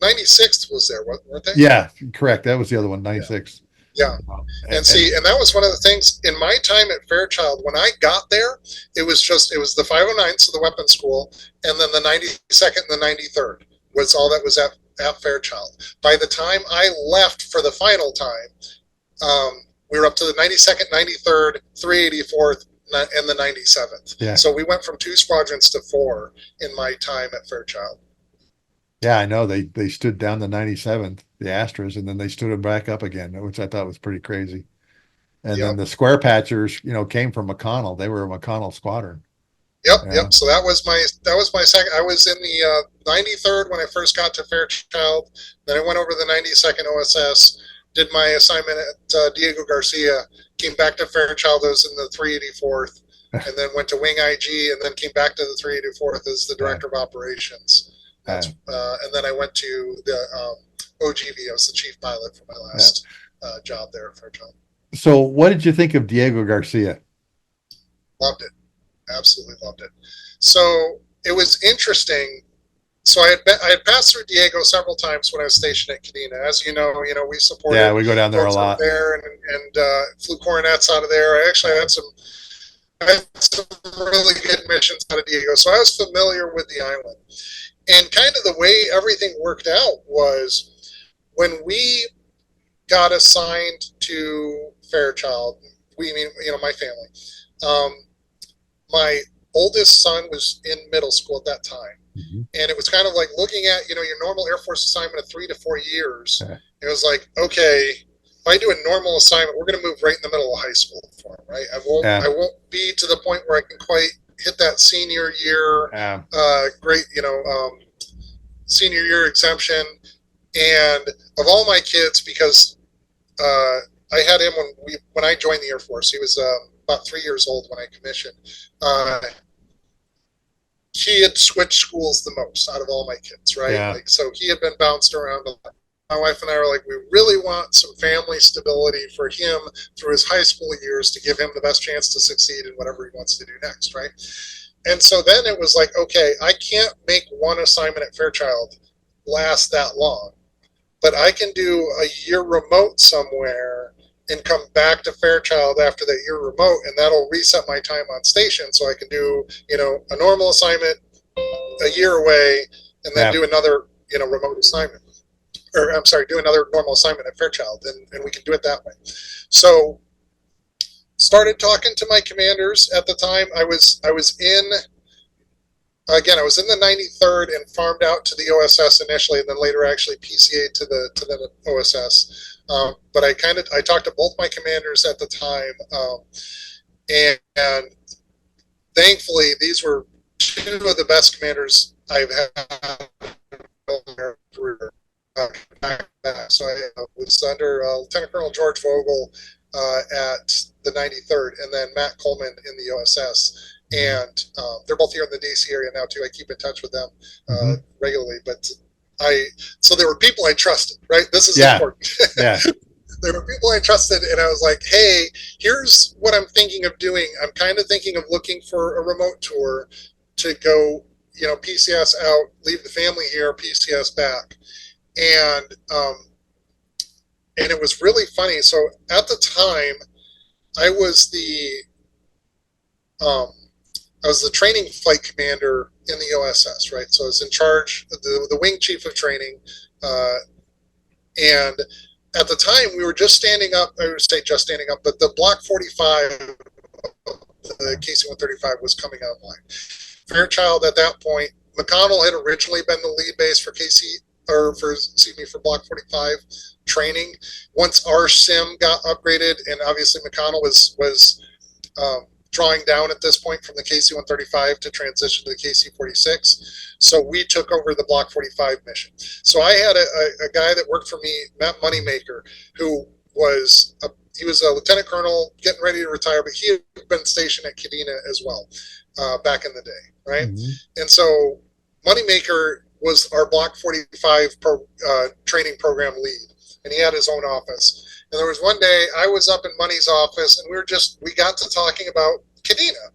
96th was there, weren't they? Yeah, correct. That was the other one, 96. Yeah. And that was one of the things in my time at Fairchild. When I got there, it was the 509th, so the weapons school, and then the 92nd and the 93rd was all that was at Fairchild. By the time I left for the final time, we were up to the 92nd, 93rd, 384th, and the 97th. Yeah. So we went from 2 squadrons to 4 in my time at Fairchild. Yeah, I know. They stood down the 97th, the Astras, and then they stood them back up again, which I thought was pretty crazy. And then the square patchers, came from McConnell. They were a McConnell squadron. Yep. So that was my second. I was in the 93rd when I first got to Fairchild. Then I went over to the 92nd OSS, did my assignment at Diego Garcia, came back to Fairchild. I was in the 384th, and then went to Wing IG, and then came back to the 384th as the director of operations. And then I went to the OGV. I was the chief pilot for my last job there at Fairchild. So what did you think of Diego Garcia? Loved it. Absolutely loved it. So it was interesting. So I had passed through Diego several times when I was stationed at Kadena. As you know, we supported. Yeah, we go down there a lot. There and flew coronets out of there. I actually had had some really good missions out of Diego, so I was familiar with the island. And kind of the way everything worked out was when we got assigned to Fairchild, we mean, my family. My oldest son was in middle school at that time. Mhm. And it was kind of like looking at, your normal Air Force assignment of 3 to 4 years. Okay. It was like, okay, if I do a normal assignment, we're going to move right in the middle of high school for him, right? I won't be to the point where I can quite hit that senior year, great, senior year exemption. And of all my kids, because I had him when I joined the Air Force, he was about 3 years old when I commissioned. He had switched schools the most out of all my kids, right? Yeah. So he had been bounced around a lot. My wife and I were like, we really want some family stability for him through his high school years to give him the best chance to succeed in whatever he wants to do next, right? And so then it was like, okay, I can't make one assignment at Fairchild last that long, but I can do a year remote somewhere and come back to Fairchild after that year remote, and that'll reset my time on station so I can do, a normal assignment a year away and then do another, remote assignment. Or I'm sorry, do another normal assignment at Fairchild, and we can do it that way. So started talking to my commanders at the time. I was in the 93rd and farmed out to the OSS initially, and then later actually PCA'd to the OSS. But I talked to both my commanders at the time, and thankfully these were two of the best commanders I've had in my career. So I was under Lieutenant Colonel George Vogel at the 93rd, and then Matt Coleman in the OSS. And they're both here in the DC area now too. I keep in touch with them regularly, but so there were people I trusted, right? This is important. Yeah. There were people I trusted, and I was like, hey, here's what I'm thinking of doing. I'm kind of thinking of looking for a remote tour to go, PCS out, leave the family here, PCS back. And it was really funny. So at the time, I was the training flight commander in the OSS, right? So I was in charge of the wing chief of training. And at the time, we were just standing up, I would say just standing up, but the Block 45, the KC-135 was coming online. Fairchild at that point, McConnell had originally been the lead base for for Block 45 training. Once our sim got upgraded, and obviously McConnell was drawing down at this point from the KC-135 to transition to the KC-46. So we took over the Block 45 mission. So I had a guy that worked for me, Matt Moneymaker, who was he was a lieutenant colonel getting ready to retire, but he had been stationed at Kadena as well back in the day, right? Mm-hmm. And so Moneymaker was our Block 45 training program lead, and he had his own office. And there was one day I was up in Money's office, and we got to talking about Kadena,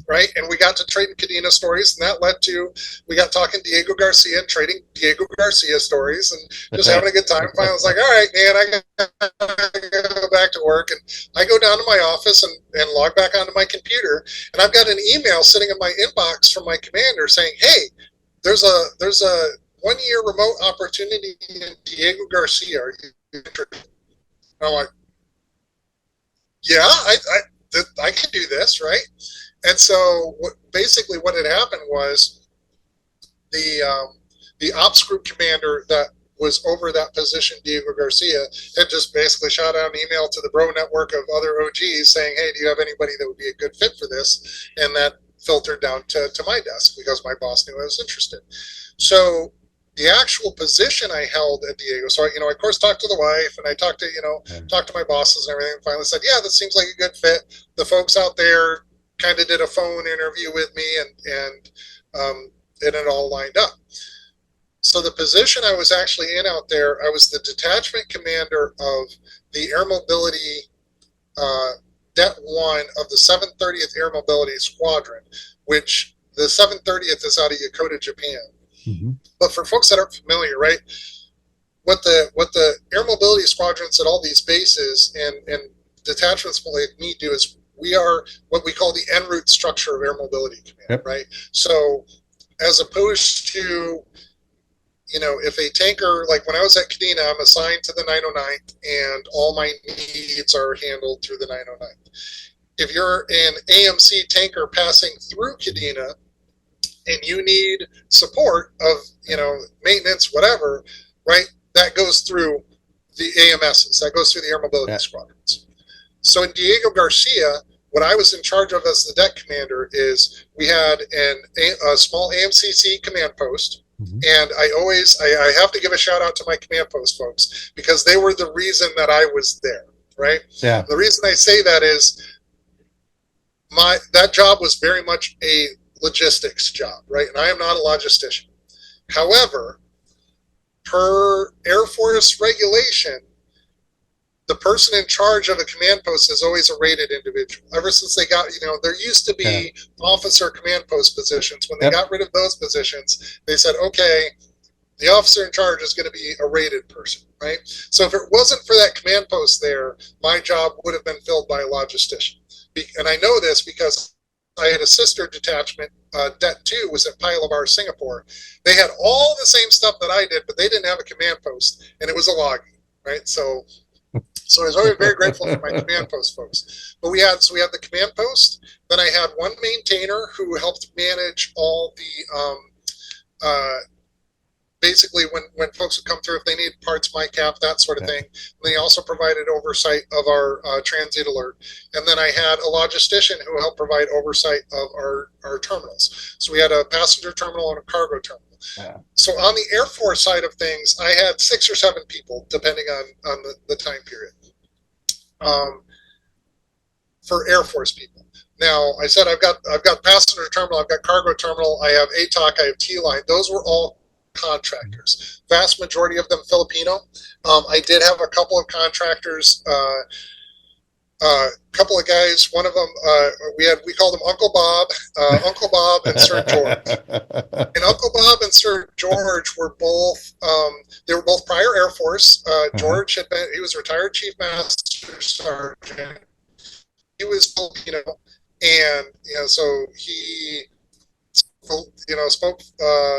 right? And we got to trading Kadena stories, and that led to, we got talking Diego Garcia and trading Diego Garcia stories and just having a good time. Finally, I was like, all right, man, I gotta go back to work. And I go down to my office and log back onto my computer, and I've got an email sitting in my inbox from my commander saying, hey, there's a 1 year remote opportunity in Diego Garcia. Are you interested? And I'm like, yeah, I can do this, right? And so basically what had happened was the ops group commander that was over that position, Diego Garcia, had just basically shot out an email to the bro network of other OGs saying, hey, do you have anybody that would be a good fit for this? And that filtered down to my desk because my boss knew I was interested. So the actual position I held at Diego, so I of course talked to the wife, and I talked to my bosses and everything, and finally said, yeah, this seems like a good fit. The folks out there kind of did a phone interview with me, and it all lined up. So the position I was actually in out there, I was the detachment commander of the Air Mobility Det 1 of the 730th Air Mobility Squadron, which the 730th is out of Yokota, Japan. Mm-hmm. But for folks that aren't familiar, right, what the Air Mobility Squadrons at all these bases and detachments like me do is we are what we call the en route structure of Air Mobility Command, Yep. right? So as opposed to, you know, if a tanker, like when I was at Kadena, I'm assigned to the 909th and all my needs are handled through the 909th. If you're an AMC tanker passing through Kadena and you need support of, you know, maintenance, whatever, right, that goes through the AMSs, that goes through the Air Mobility Squadrons. So in Diego Garcia, what I was in charge of as the deck commander is we had a small AMCC command post. And I have to give a shout out to my command post folks because they were the reason that I was there, right? Yeah. The reason I say that is that job was very much a logistics job, right? And I am not a logistician. However, per Air Force regulation, the person in charge of a command post is always a rated individual. Ever since they got, you know, there used to be officer command post positions. When they got rid of those positions, they said, okay, the officer in charge is going to be a rated person, right? So if it wasn't for that command post there, my job would have been filled by a logistician. And I know this because I had a sister detachment, Det 2 was at Pile of Our, Singapore. They had all the same stuff that I did, but they didn't have a command post, and it was a logging, right? So I was always very grateful for my command post folks. But we had the command post. Then I had one maintainer who helped manage all the basically when folks would come through, if they need parts, my cap, that sort of thing. And they also provided oversight of our transit alert. And then I had a logistician who helped provide oversight of our terminals. So we had a passenger terminal and a cargo terminal. Yeah. So on the Air Force side of things, I had 6 or 7 people, depending on the time period, for Air Force people. Now, I said I've got passenger terminal, I've got cargo terminal, I have ATOC, I have T-line. Those were all contractors. Vast majority of them Filipino. I did have a couple of contractors. Couple of guys, one of them, we called him Uncle Bob, Uncle Bob and Sir George. And Uncle Bob and Sir George were both, they were both prior Air Force. George he was retired Chief Master Sergeant. He was Filipino, and, you know, so he, you know, spoke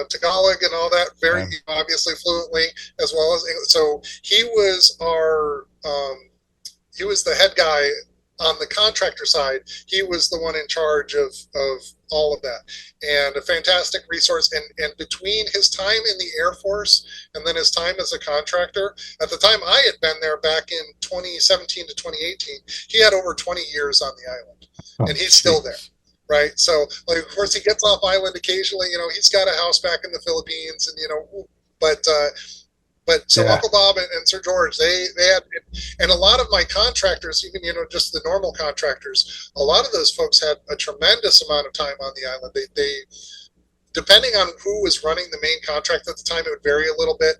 Tagalog and all that very obviously fluently, as well as English. So he was he was the head guy on the contractor side. He was the one in charge of all of that, and a fantastic resource. And between his time in the Air Force and then his time as a contractor, at the time I had been there back in 2017 to 2018, he had over 20 years on the island, and he's still there. Right. So, like, of course, he gets off island occasionally. You know, he's got a house back in the Philippines, and, you know, but so Uncle Bob and Sir George, they had, and a lot of my contractors, even, you know, just the normal contractors, a lot of those folks had a tremendous amount of time on the island. They depending on who was running the main contract at the time, it would vary a little bit.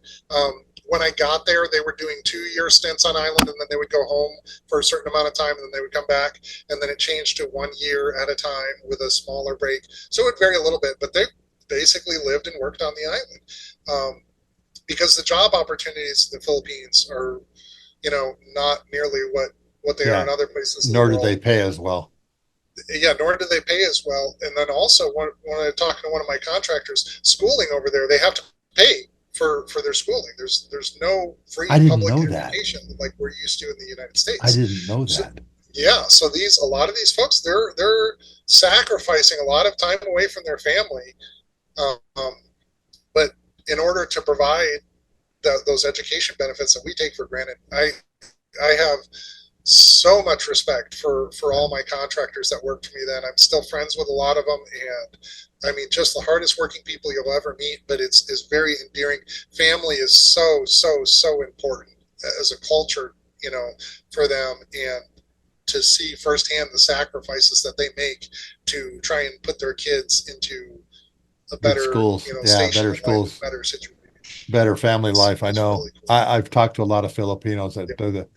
When I got there, they were doing 2-year stints on island, and then they would go home for a certain amount of time, and then they would come back, and then it changed to 1 year at a time with a smaller break. So it would vary a little bit, but they basically lived and worked on the island, because the job opportunities in the Philippines are, you know, not nearly what they are in other places. Nor do they pay as well. Yeah, nor do they pay as well. And then also, when I talked to one of my contractors, schooling over there, they have to pay for their schooling. There's no free public education like we're used to in the United States. I didn't know that. So, yeah, so a lot of these folks, they're sacrificing a lot of time away from their family, but in order to provide those education benefits that we take for granted. I have so much respect for all my contractors that worked for me then. I'm still friends with a lot of them, and I mean, just the hardest working people you'll ever meet, but it's very endearing. Family is so important as a culture, you know, for them, and to see firsthand the sacrifices that they make to try and put their kids into a better schools, you know, better schools, life, better situation, better family life. I know. Really cool. I've talked to a lot of Filipinos that do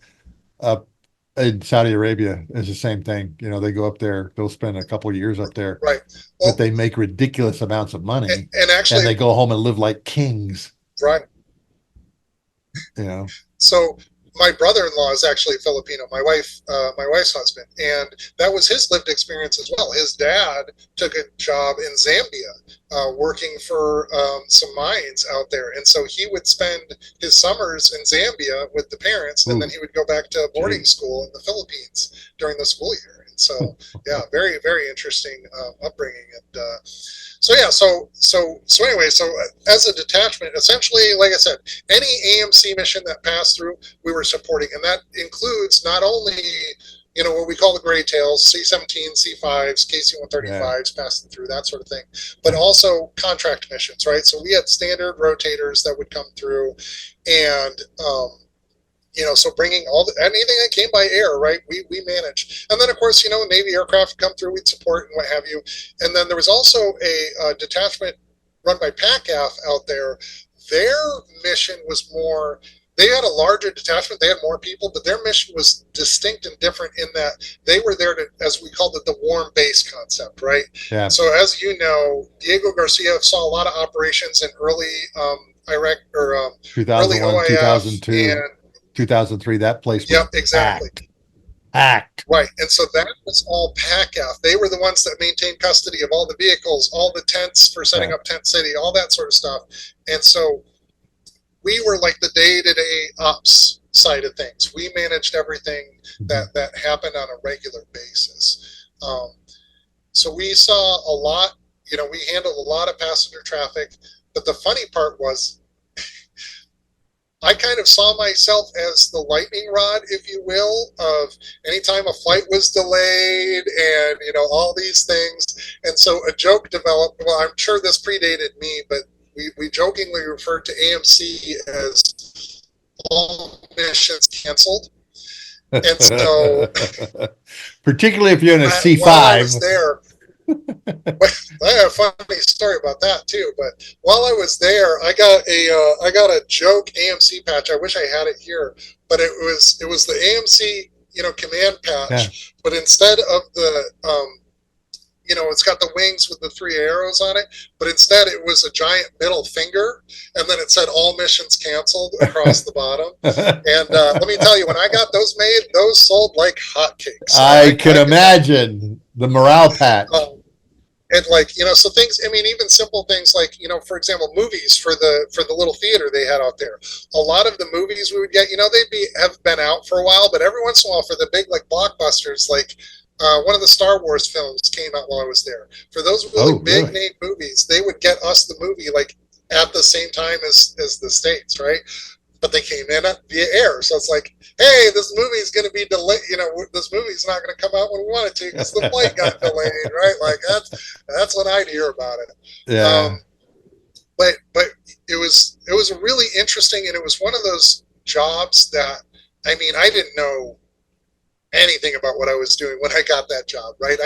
in Saudi Arabia is the same thing. You know, they go up there, they'll spend a couple of years up there, right? Well, but they make ridiculous amounts of money, and actually, and they go home and live like kings, right? You know. So my brother-in-law is actually Filipino, my wife's husband, and that was his lived experience as well. His dad took a job in Zambia, working for some mines out there, and so he would spend his summers in Zambia with the parents, and then he would go back to boarding school in the Philippines during the school year. And so, yeah, very, very interesting upbringing. And so anyway, so as a detachment, essentially, like I said, any AMC mission that passed through, we were supporting, and that includes not only what we call the gray tails, C-17, C-5s, KC-135s passing through, that sort of thing, but also contract missions, right? So we had standard rotators that would come through, and so bringing anything that came by air, right? We managed, and then of course, Navy aircraft would come through, we'd support and what have you. And then there was also a detachment run by PACAF out there. Their mission was more. They had a larger detachment. They had more people, but their mission was distinct and different in that they were there to, as we called it, the warm base concept, right? Yeah. So as you know, Diego Garcia saw a lot of operations in early Iraq or early 2001, OIF 2002. and 2003, that place was yep, exactly. Packed. Right. And so that was all PACAF. They were the ones that maintained custody of all the vehicles, all the tents for setting up Tent City, all that sort of stuff. And so we were like the day-to-day ops side of things. We managed everything that happened on a regular basis. So we saw a lot, we handled a lot of passenger traffic. But the funny part was, I kind of saw myself as the lightning rod, if you will, of anytime a flight was delayed and, all these things. And so a joke developed. Well, I'm sure this predated me, but we jokingly referred to AMC as all missions canceled. And so, particularly if you're in a C5. While I was there, I have a funny story about that too. But while I was there, I got a joke AMC patch. I wish I had it here, but it was the AMC command patch. But instead of the it's got the wings with the 3 arrows on it, but instead it was a giant middle finger, and then it said all missions canceled across the bottom. And let me tell you, when I got those made, those sold like hotcakes. I could imagine the morale patch. And so things, even simple things like, for example, movies for the little theater they had out there. A lot of the movies we would get, have been out for a while, but every once in a while for the big blockbusters, one of the Star Wars films came out while I was there. For those really big name movies, they would get us the movie at the same time as the States, right? But they came in via air. So it's like, hey, this movie's going to be delayed. This movie's not going to come out when we want it to because the flight got delayed, right? That's when I'd hear about it. Yeah. But it was really interesting, and it was one of those jobs that, I didn't know anything about what I was doing when I got that job, right?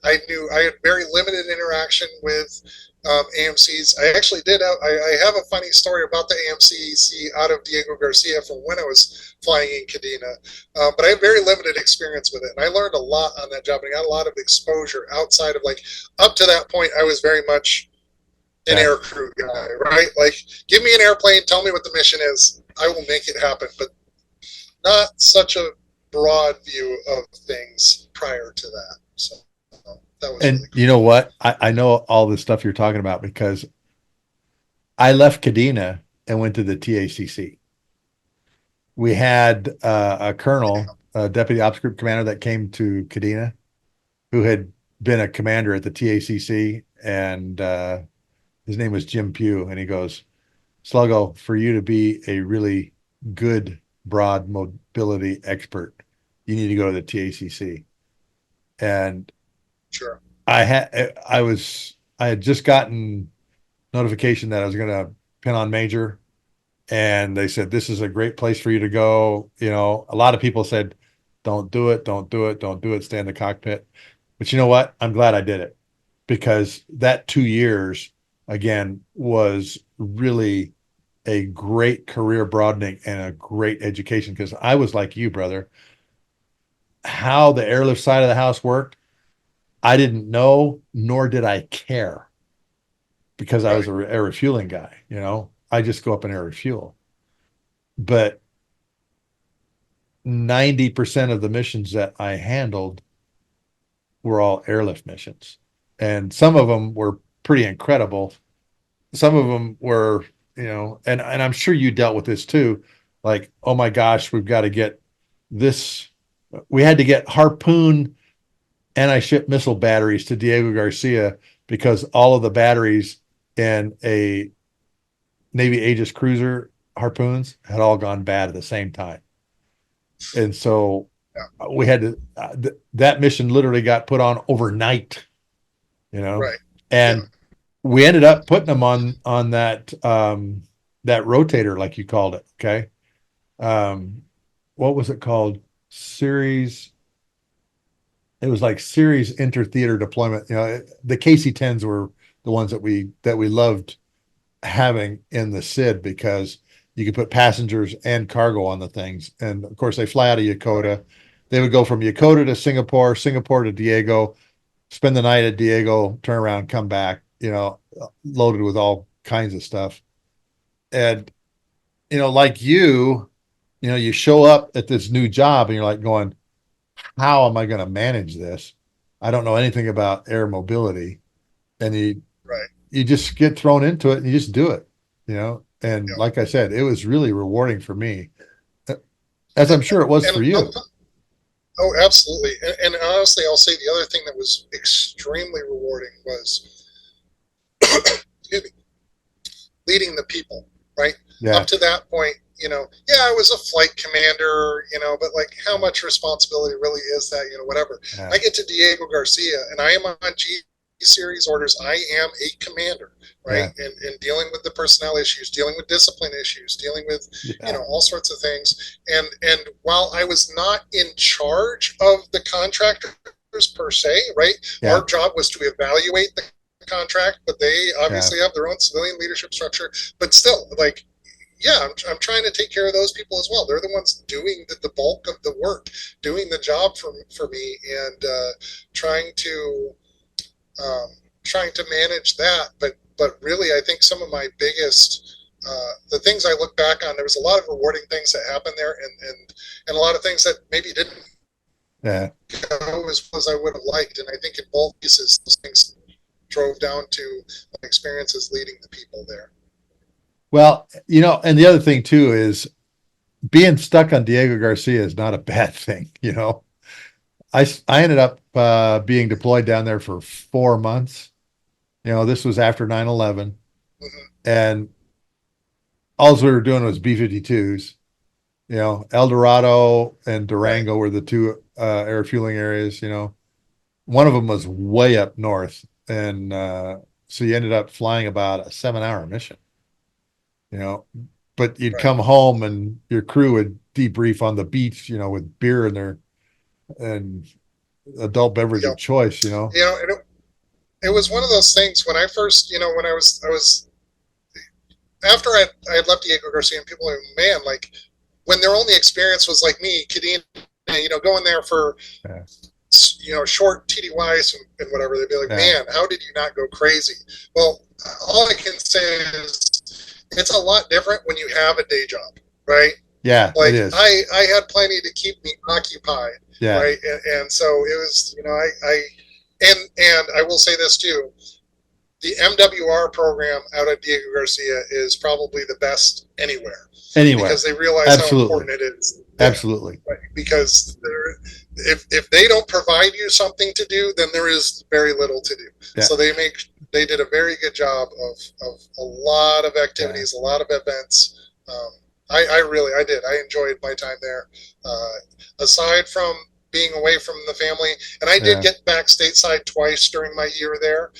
I knew I had very limited interaction with AMCs. I actually did. I have a funny story about the AMC out of Diego Garcia from when I was flying in Kadena, but I have very limited experience with it, and I learned a lot on that job, and I got a lot of exposure outside of up to that point. I was very much an air crew guy, right? Give me an airplane, tell me what the mission is, I will make it happen, but not such a broad view of things prior to that. So that was. And really cool. You know what? I know all this stuff you're talking about because I left Kadena and went to the TACC. We had a colonel, a deputy ops group commander that came to Kadena who had been a commander at the TACC, and his name was Jim Pugh. And he goes, Sluggo, for you to be a really good broad mobility expert, you need to go to the TACC. And sure, I had just gotten notification that I was going to pin on major, and they said, this is a great place for you to go. A lot of people said, don't do it, stay in the cockpit. But you know what? I'm glad I did it, because that 2 years again was really a great career broadening and a great education, because I was like you, brother. How the airlift side of the house worked, I didn't know, nor did I care, because I was an air refueling guy. I just go up and air refuel. But 90% of the missions that I handled were all airlift missions. And some of them were pretty incredible. Some of them were, and I'm sure you dealt with this too. Like, oh my gosh, we've got to get this. We had to get Harpoon anti-ship missile batteries to Diego Garcia because all of the batteries in a Navy Aegis cruiser Harpoons had all gone bad at the same time. And so we had to, that mission literally got put on overnight, Right. and we ended up putting them on that, that rotator, like you called it. Okay. What was it called? Series. It was like series inter-theater deployment. The KC-10s were the ones that we loved having in the SID because you could put passengers and cargo on the things. And of course they fly out of Yokota. They would go from Yokota to Singapore to Diego, spend the night at Diego, turn around, come back, loaded with all kinds of stuff. And, like you show up at this new job and you're like going, how am I going to manage this? I don't know anything about air mobility. And you just get thrown into it and you just do it, and like I said, it was really rewarding for me, as I'm sure it was for you. Oh, absolutely. And honestly, I'll say the other thing that was extremely rewarding was excuse me, leading the people, right? Yeah. Up to that point, I was a flight commander, but like how much responsibility really is that, whatever. Yeah. I get to Diego Garcia and I am on G series orders. I am a commander, right? Yeah. And dealing with the personnel issues, dealing with discipline issues, dealing with, all sorts of things. And while I was not in charge of the contractors per se, right? Yeah. Our job was to evaluate the contract, but they obviously have their own civilian leadership structure, but still like, I'm trying to take care of those people as well. They're the ones doing the bulk of the work, doing the job for me, and trying to manage that. But really, I think some of my biggest the things I look back on, there was a lot of rewarding things that happened there, and a lot of things that maybe didn't go as well as I would have liked. And I think in both cases, those things drove down to my experiences leading the people there. Well, and the other thing too is being stuck on Diego Garcia is not a bad thing. I ended up being deployed down there for 4 months. This was after 9/11, and all we were doing was B-52s. El Dorado and Durango were the two air refueling areas. One of them was way up north, and so you ended up flying about a 7-hour mission. But you'd come home and your crew would debrief on the beach, with beer and adult beverage of choice, and it was one of those things when I first, when I was after I had left Diego Garcia, and people were like, man, like when their only experience was like me, Kadena, going there for short TDYs and whatever, they'd be like, man, how did you not go crazy? Well, all I can say is it's a lot different when you have a day job, right? Yeah, like it is. I had plenty to keep me occupied, right? And so it was, and I will say this too, the MWR program out at Diego Garcia is probably the best anywhere because they realize how important it is. Absolutely. Right? Because if they don't provide you something to do, then there is very little to do. Yeah. So they did a very good job of a lot of activities, a lot of events. I did. I enjoyed my time there. Aside from being away from the family, and I did get back stateside twice during my year there.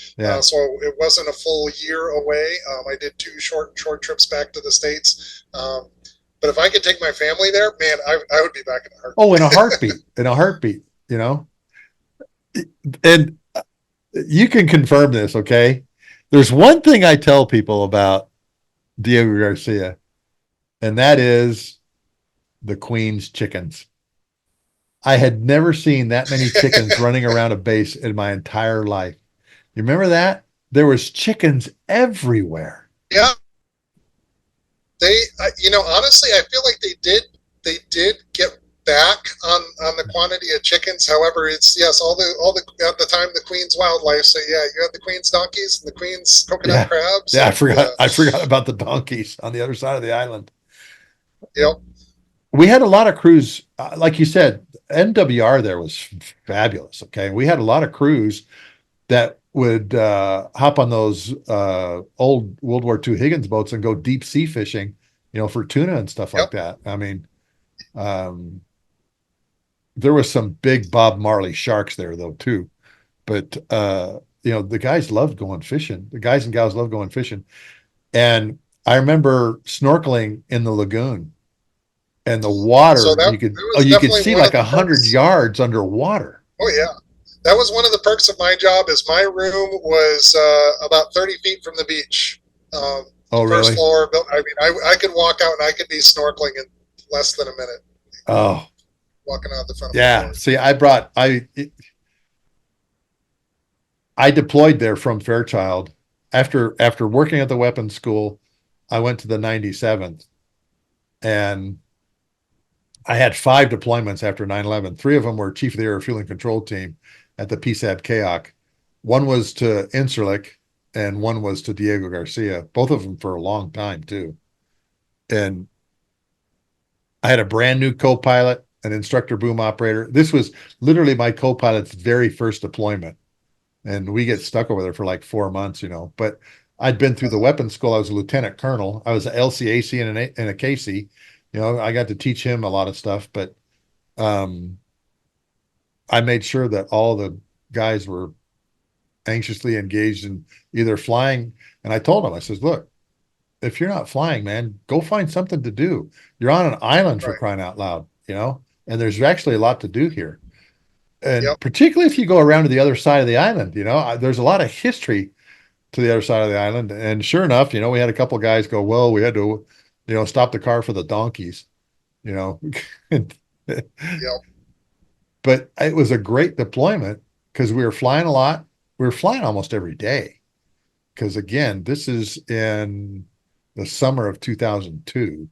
So it wasn't a full year away. I did 2 short trips back to the States. But if I could take my family there, man, I would be back in a heartbeat. Oh, in a heartbeat, And you can confirm this, okay? There's one thing I tell people about Diego Garcia, and that is the Queen's chickens. I had never seen that many chickens running around a base in my entire life. You remember that? There was chickens everywhere. Yeah. They, honestly, I feel like they did get back on the quantity of chickens. However, it's yes, all the at the time the Queen's wildlife. So yeah, you had the Queen's donkeys and the Queen's coconut crabs. Yeah, and, I forgot about the donkeys on the other side of the island. Yep. We had a lot of crews, like you said, NWR there was fabulous. Okay. We had a lot of crews that would hop on those old World War II Higgins boats and go deep sea fishing, for tuna and stuff like that. I mean, there was some big Bob Marley sharks there though too. But the guys loved going fishing. The guys and gals loved going fishing. And I remember snorkeling in the lagoon. And the water, So you could see like 100 yards underwater. Oh yeah, that was one of the perks of my job. Is my room was about 30 feet from the beach. Oh, first really? floor. I mean, I could walk out and I could be snorkeling in less than a minute. Oh, walking out the front. Yeah. Of the See, I deployed there from Fairchild after working at the weapons school. I went to the 97th, and I had 5 deployments after 9/11. 3 of them were chief of the air refueling control team at the PSAT KAOC. One was to Incirlik and one was to Diego Garcia, both of them for a long time too. And I had a brand new co-pilot, an instructor boom operator. This was literally my co-pilot's very first deployment. And we get stuck over there for like 4 months, but I'd been through the weapons school. I was a lieutenant colonel. I was a LCAC and a KC. I got to teach him a lot of stuff, but I made sure that all the guys were anxiously engaged in either flying. And I told them, I says, look, if you're not flying, man, go find something to do. You're on an island for crying out loud, and there's actually a lot to do here. And particularly if you go around to the other side of the island, there's a lot of history to the other side of the island. And sure enough, we had a couple of guys go, well, we had to, stop the car for the donkeys, But it was a great deployment because we were flying a lot. We were flying almost every day. Because again, this is in the summer of 2002.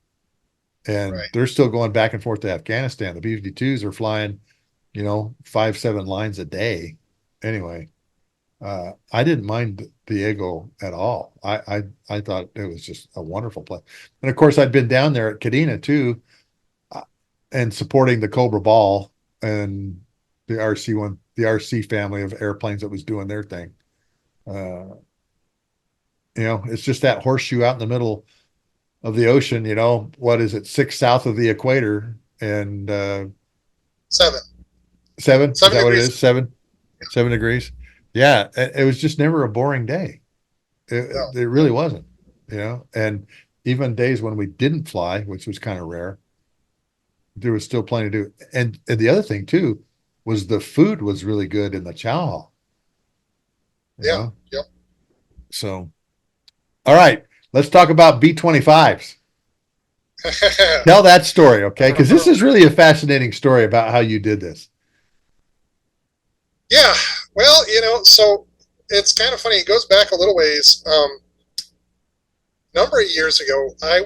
And they're still going back and forth to Afghanistan. The B-52s are flying 5-7 lines a day. Anyway, I didn't mind Diego at all. I thought it was just a wonderful play. And of course, I'd been down there at Kadena too, and supporting the Cobra Ball and the RC family of airplanes that was doing their thing. It's just that horseshoe out in the middle of the ocean. What is it? 6 south of the equator and 7. 7? Is that what it is? 7 degrees. Yeah. It was just never a boring day. It really wasn't, and even days when we didn't fly, which was kind of rare, there was still plenty to do. And the other thing too, was the food was really good in the chow hall. Yep. So, all right, let's talk about B-25s. Tell that story, okay? Because this is really a fascinating story about how you did this. Yeah, well, so it's kind of funny. It goes back a little ways. Number of years ago, I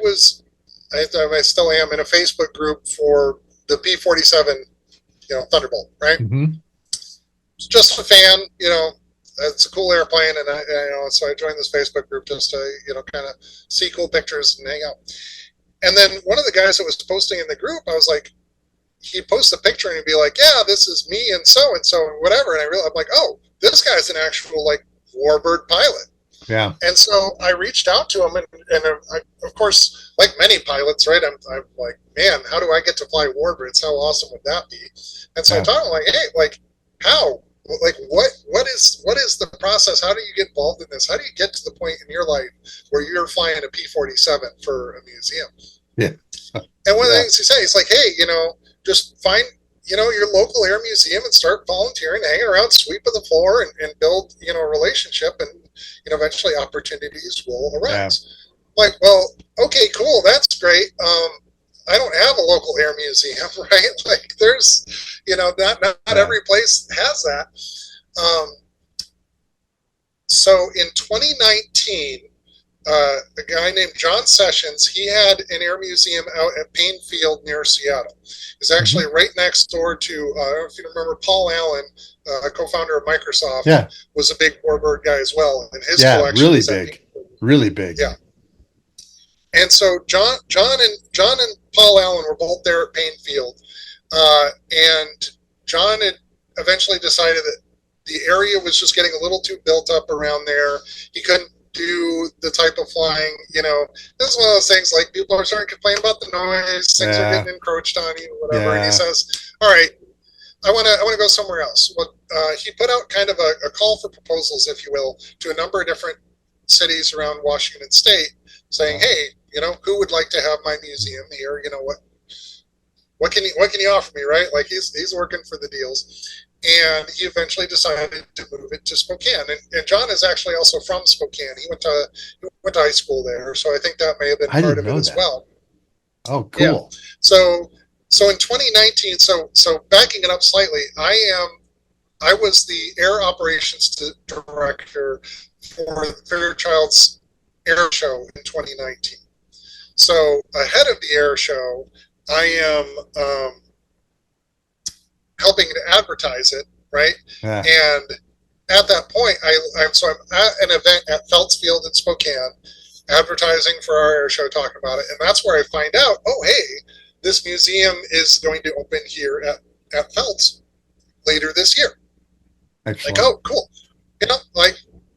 still am in a Facebook group for the P-47, Thunderbolt, right? Mm-hmm. Just a fan, it's a cool airplane, and so I joined this Facebook group just to, kind of see cool pictures and hang out. And then one of the guys that was posting in the group, I was like, he'd post a picture and he'd be like, yeah, this is me and so and whatever. And I'm like, oh, this guy's an actual like warbird pilot. Yeah. And so I reached out to him, and I, of course, like many pilots, right? I'm like, man, how do I get to fly warbirds? How awesome would that be? And so I told him, like, hey, like, how? Like, what is the process? How do you get involved in this? How do you get to the point in your life where you're flying a P-47 for a museum? Yeah. And one of the things he said, he's like, hey, just find, your local air museum and start volunteering, hanging around, sweeping the floor, and build, a relationship, and eventually opportunities will arise. Yeah. Like, well, okay, cool, that's great. I don't have a local air museum, right? Like, there's, not every place has that. So in 2019, a guy named John Sessions. He had an air museum out at Payne Field near Seattle. It's actually right next door to, I don't know if you remember, Paul Allen, co-founder of Microsoft, Yeah. was a big warbird guy as well. And his Yeah, collection really was at big. Really big. Yeah. And so John and Paul Allen were both there at Payne Field. And John had eventually decided that the area was just getting a little too built up around there. He couldn't do the type of flying, this is one of those things, like, people are starting to complain about the noise, things are getting encroached on you, whatever. And he says, all right, I want to go somewhere else. Well, he put out kind of a call for proposals, if you will, to a number of different cities around Washington State, saying, hey, who would like to have my museum here? What can you offer me, right? Like, he's working for the deals. And he eventually decided to move it to Spokane. And John is actually also from Spokane. He went to high school there, so I think that may have been part of it as well. Oh, cool. Yeah. So in 2019, so backing it up slightly, I was the air operations director for Fairchild's air show in 2019. So ahead of the air show, I am helping to advertise it, right? Yeah. And at that point, I'm at an event at Feltz Field in Spokane, advertising for our air show, talking about it, and that's where I find out, oh, hey, this museum is going to open here at Feltz later this year. Excellent. Like, oh, cool.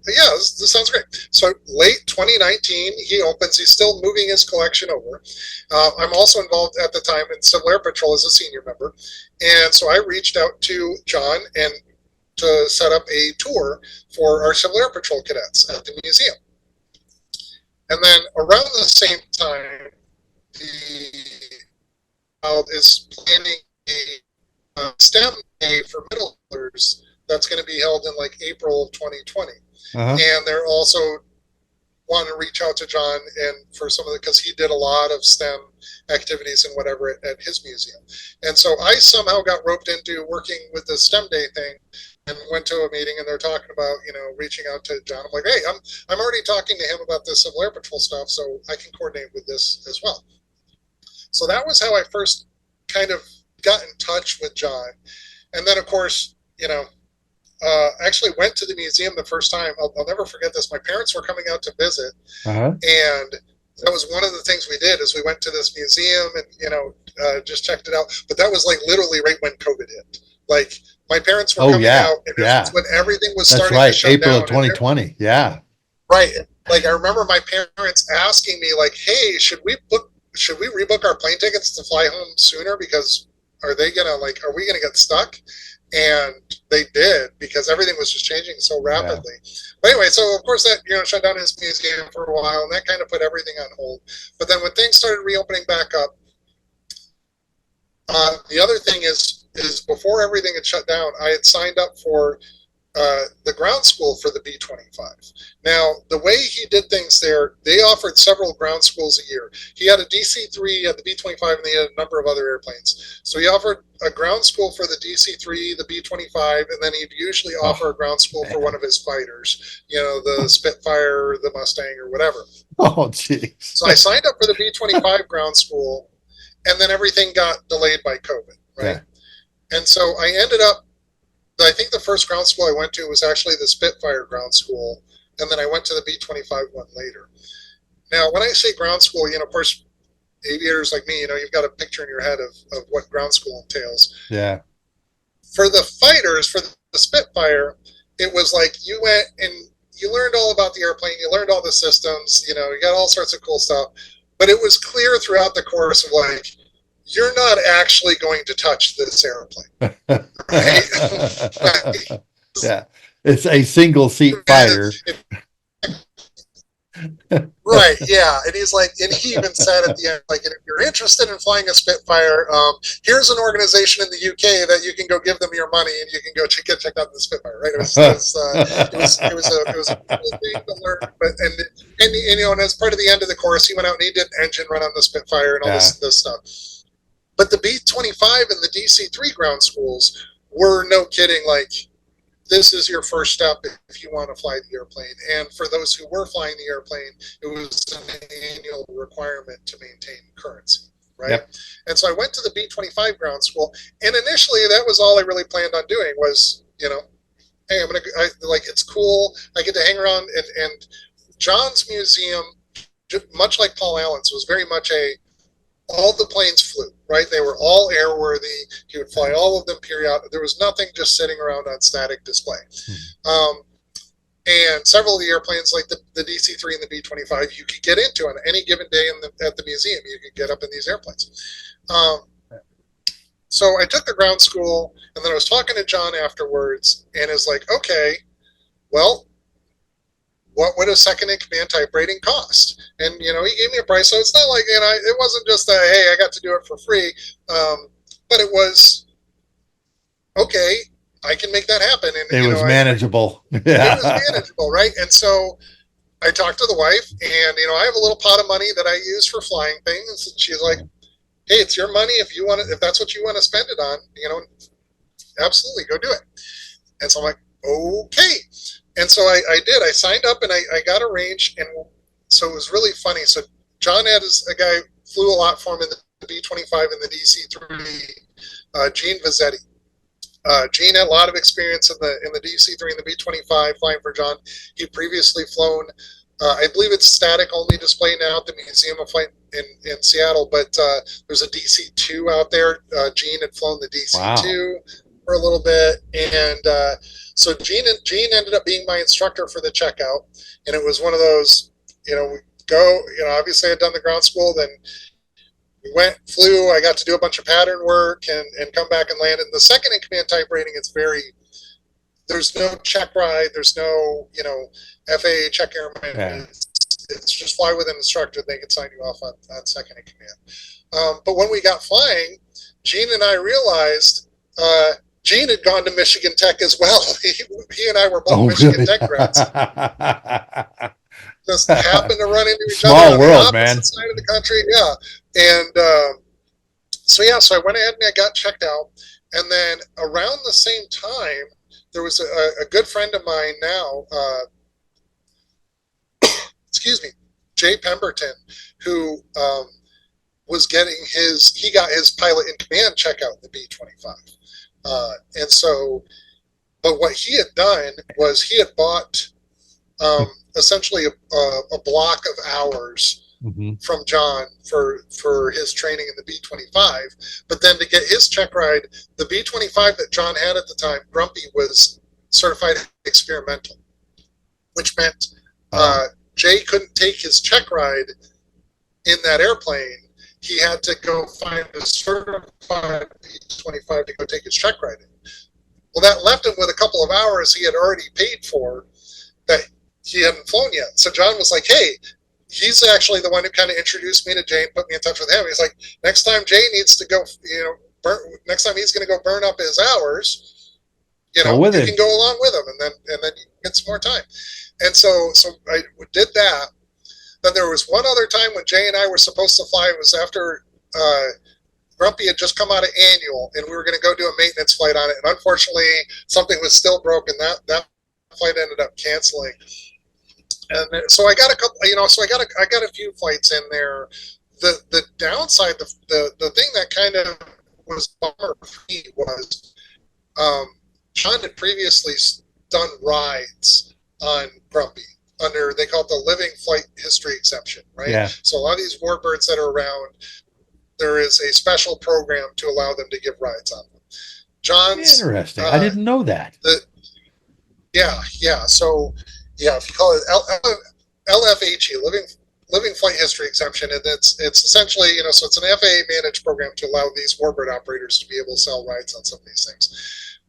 Yeah, this sounds great. So late 2019, he opens. He's still moving his collection over. I'm also involved at the time in Civil Air Patrol as a senior member. And so I reached out to John and to set up a tour for our Civil Air Patrol cadets at the museum. And then around the same time, the is planning a STEM day for middle schoolers that's going to be held in like April of 2020. And they're also wanting to reach out to John and for some of the, because he did a lot of STEM activities and whatever at his museum. And so I somehow got roped into working with the STEM Day thing and went to a meeting, and they're talking about, reaching out to John. I'm like, hey, I'm already talking to him about the Civil Air Patrol stuff, so I can coordinate with this as well. So that was how I first kind of got in touch with John. And then, of course, I actually went to the museum the first time. I'll never forget this. My parents were coming out to visit, and that was one of the things we did, is we went to this museum and, just checked it out. But that was like literally right when COVID hit. Like, my parents were coming out, and that's when everything was starting to shut April down. of 2020. Yeah. Right. Like, I remember my parents asking me, like, hey, should we rebook our plane tickets to fly home sooner? Because are we going to get stuck? And they did, because everything was just changing so rapidly. Yeah. But anyway, so of course that, shut down his museum for a while, and that kind of put everything on hold. But then when things started reopening back up, the other thing is before everything had shut down, I had signed up for the ground school for the B-25. Now, the way he did things there, they offered several ground schools a year. He had a DC-3, had the B-25, and he had a number of other airplanes. So he offered a ground school for the DC-3, the B-25, and then he'd usually offer a ground school for one of his fighters, the Spitfire, the Mustang, or whatever. Oh, geez. So I signed up for the B-25 ground school, and then everything got delayed by COVID, right? Yeah. And so I ended up, I think the first ground school I went to was actually the Spitfire ground school, and then I went to the B-25 one later. Now, when I say ground school, of course, aviators like me, you've got a picture in your head of what ground school entails. Yeah. For the fighters, for the Spitfire, it was like you went and you learned all about the airplane, you learned all the systems, you got all sorts of cool stuff, but it was clear throughout the course of, like, you're not actually going to touch this airplane. Right? Yeah. It's a single seat fighter. Right, yeah. And he's like, and he even said at the end, like, if you're interested in flying a Spitfire, here's an organization in the UK that you can go give them your money and you can go check out the Spitfire, right? It was a cool thing to learn. But and as part of the end of the course, he went out and he did an engine run on the Spitfire and all this stuff. But the B-25 and the DC-3 ground schools were, no kidding, like, this is your first step if you want to fly the airplane. And for those who were flying the airplane, it was an annual requirement to maintain currency, right? Yep. And so I went to the B-25 ground school, and initially that was all I really planned on doing was, hey, it's cool. I get to hang around, and John's museum, much like Paul Allen's, was very much all the planes flew, right? They were all airworthy. He would fly all of them periodically. There was nothing just sitting around on static display. And several of the airplanes, like the DC-3 and the B-25, you could get into on any given day at the museum. You could get up in these airplanes. So I took the ground school, and then I was talking to John afterwards, and it's like, okay, well, what would a second in command type rating cost? And, he gave me a price. So it's not like, it wasn't just hey, I got to do it for free. But it was, okay, I can make that happen. And it was manageable. It was manageable, right? And so I talked to the wife, and, I have a little pot of money that I use for flying things. And she's like, hey, it's your money. If that's what you want to spend it on, absolutely go do it. And so I'm like, okay. And so I did. I signed up, and I got arranged, and so it was really funny. So John had a guy flew a lot for him in the B-25 and the DC-3, Gene Vizzetti. Gene had a lot of experience in the DC-3 and the B-25 flying for John. He'd previously flown, I believe it's static only display now at the Museum of Flight in Seattle, but there's a DC-2 out there. Gene had flown the DC-2 for a little bit, and so Gene ended up being my instructor for the checkout, and it was one of those, we go, obviously I'd done the ground school, then we flew, I got to do a bunch of pattern work and come back and land. And the second in command type rating, there's no check ride, there's no, FAA check airman. Yeah. It's just fly with an instructor, they can sign you off on second in command. But when we got flying, Gene and I realized, Gene had gone to Michigan Tech as well. He and I were both Michigan Tech grads. Just happened to run into each other on the opposite side of the country. Yeah. And so I went ahead and I got checked out. And then around the same time, there was a good friend of mine now, Jay Pemberton, who was getting he got his pilot in command checkout in the B-25. And so, but what he had done was he had bought essentially a block of hours from John for his training in the B-25. But then to get his check ride, the B-25 that John had at the time, Grumpy, was certified experimental, which meant Jay couldn't take his check ride in that airplane. He had to go find a certified B-25 to go take his check ride in. Well, that left him with a couple of hours he had already paid for that he hadn't flown yet. So John was like, hey, he's actually the one who kind of introduced me to Jay and put me in touch with him. He's like, next time Jay needs to go, next time he's going to go burn up his hours, you can go along with him, and then you get some more time. And so I did that. Then there was one other time when Jay and I were supposed to fly. It was after Grumpy had just come out of annual, and we were going to go do a maintenance flight on it. And unfortunately, something was still broken. That flight ended up canceling. And so I got a couple, I got a few flights in there. The downside, the thing that kind of was a bummer for me was John had previously done rides on Grumpy under, they call it the living flight history exception, right? Yeah. So a lot of these warbirds that are around, there is a special program to allow them to give rides on them. John's interesting. I didn't know that. So if you call it LFHE, living flight history exemption, and it's essentially, so it's an FAA managed program to allow these warbird operators to be able to sell rides on some of these things.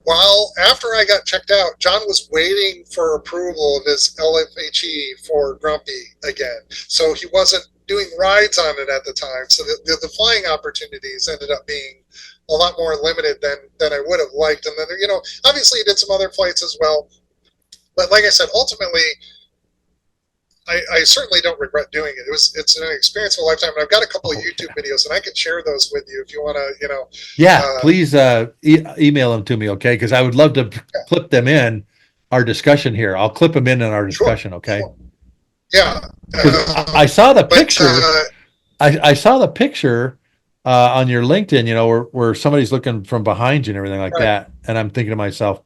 While after I got checked out, John was waiting for approval of his LFHE for Grumpy again. So he wasn't doing rides on it at the time. So the flying opportunities ended up being a lot more limited than I would have liked. And then, obviously he did some other flights as well. But like I said, ultimately, I certainly don't regret doing it. It's an experience of a lifetime. And I've got a couple of YouTube videos, and I can share those with you if you want to, Yeah, please email them to me, okay? Because I would love to clip them in our discussion here. I'll clip them in our discussion, okay? Sure. Yeah. I saw the picture. I saw the picture on your LinkedIn, where somebody's looking from behind you and everything like that. And I'm thinking to myself,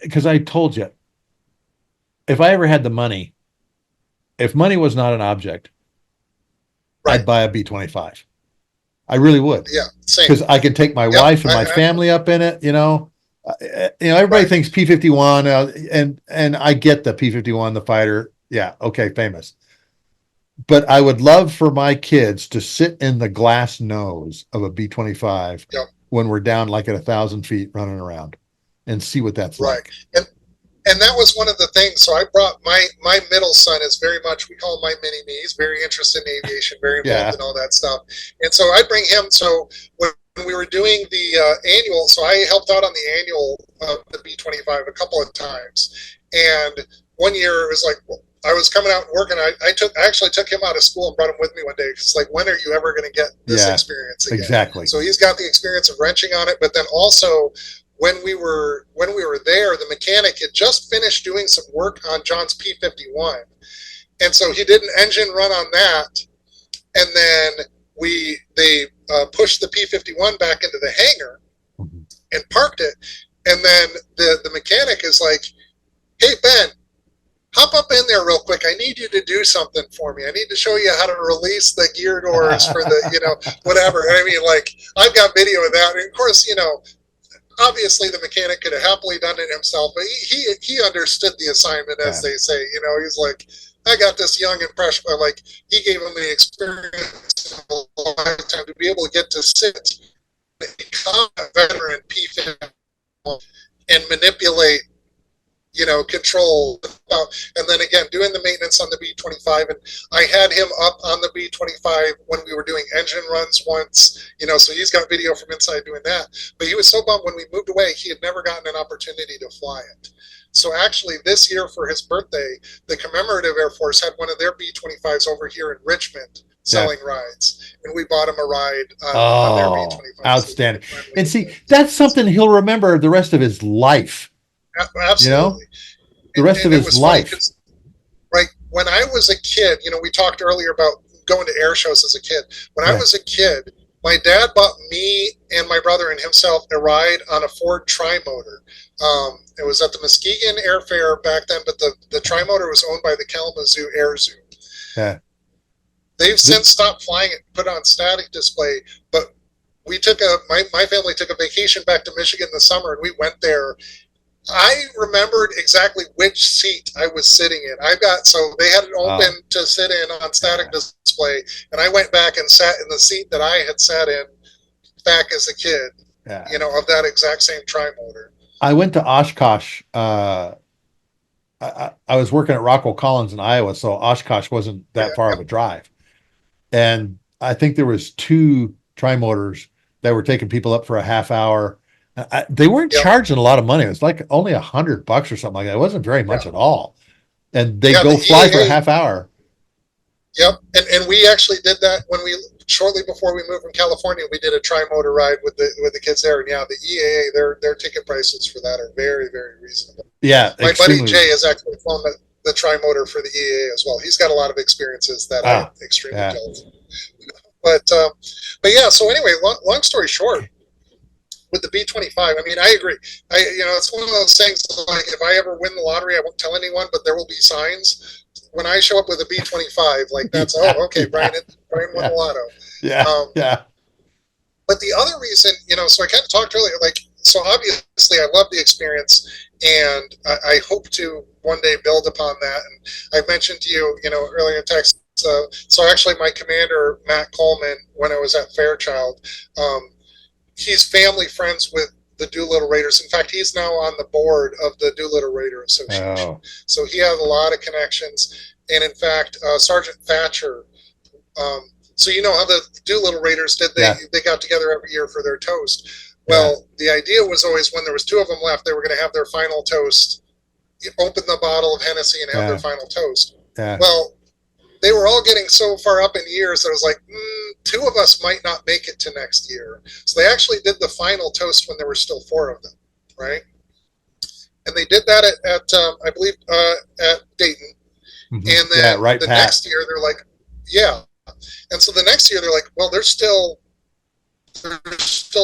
because I told you, if I ever had the money, if money was not an object, I'd buy a B-25. I really would. Yeah, same. Because I can take my wife and my family up in it. Everybody thinks P-51, and I get the P-51, the fighter. Yeah, okay, famous. But I would love for my kids to sit in the glass nose of a B-25 when we're down like at 1,000 feet running around, and see what that's like. And that was one of the things. So I brought my middle son is very much, we call him my mini me. He's very interested in aviation, very involved in all that stuff. And so I bring him. So when we were doing the annual, so I helped out on the annual of the B-25 a couple of times. And one year it was like, I was coming out and working. I actually took him out of school and brought him with me one day. It's like, when are you ever going to get this experience again? Exactly. So he's got the experience of wrenching on it, but then also, when we were there, the mechanic had just finished doing some work on John's P-51, and so he did an engine run on that, and then they pushed the P-51 back into the hangar and parked it, and then the mechanic is like, "Hey Ben, hop up in there real quick. I need you to do something for me. I need to show you how to release the gear doors for the whatever." And I mean, like, I've got video of that, and of course, obviously the mechanic could have happily done it himself, but he understood the assignment, as they say. He's like, I got this young impression, like, he gave him the experience of a lifetime to be able to get to sit and become a veteran P-51 and manipulate, control, and then again doing the maintenance on the B-25. And I had him up on the B-25 when we were doing engine runs once, so he's got video from inside doing that. But he was so bummed when we moved away, he had never gotten an opportunity to fly it. So actually this year for his birthday, the Commemorative Air Force had one of their B-25s over here in Richmond selling rides, and we bought him a ride on their B-25. Outstanding. And see, that's something he'll remember the rest of his life. Absolutely. The rest of his life. Right. When I was a kid, we talked earlier about going to air shows as a kid. When I was a kid, my dad bought me and my brother and himself a ride on a Ford Trimotor. It was at the Muskegon Air Fair back then, but the Trimotor was owned by the Kalamazoo Air Zoo. Yeah. They've since stopped flying it, put on static display, but we took my family took a vacation back to Michigan in the summer, and we went there. I remembered exactly which seat I was sitting in. So they had it open to sit in on static display, and I went back and sat in the seat that I had sat in back as a kid, of that exact same Trimotor. I went to Oshkosh. I was working at Rockwell Collins in Iowa, so Oshkosh wasn't that far of a drive. And I think there was 2 Trimotors that were taking people up for a half hour. They weren't charging a lot of money. It was like only $100 or something like that. It wasn't very much at all. And they go fly for a half hour. Yep. And we actually did that shortly before we moved from California. We did a Trimotor ride with the kids there. And the EAA, their ticket prices for that are very, very reasonable. Yeah. My buddy Jay has actually flown the Trimotor for the EAA as well. He's got a lot of experiences that I'm extremely jealous of. But yeah, so anyway, long story short, with the B-25, I mean, I agree. It's one of those things, like, if I ever win the lottery, I won't tell anyone, but there will be signs. When I show up with a B-25, like, that's, okay, Brian won the lotto. Yeah. But the other reason, so I kind of talked earlier, like, so obviously I love the experience, and I hope to one day build upon that. And I mentioned to you, earlier in text, so actually my commander, Matt Coleman, when I was at Fairchild, he's family friends with the Doolittle Raiders. In fact, he's now on the board of the Doolittle Raider Association. So he has a lot of connections. And in fact, Sergeant Thatcher, so how the Doolittle Raiders did, they got together every year for their toast. Well, the idea was always, when there was 2 of them left, they were going to have their final toast open the bottle of Hennessy and have Yeah. their final toast. Yeah. Well, they were all getting so far up in years that I was like, two of us might not make it to next year. So they actually did the final toast when there were still four of them, right? And they did that at I believe, at Dayton. Mhm. And then Yeah, right, the Pat. next year, they're like, yeah. And so the next year, they're like, well, there's still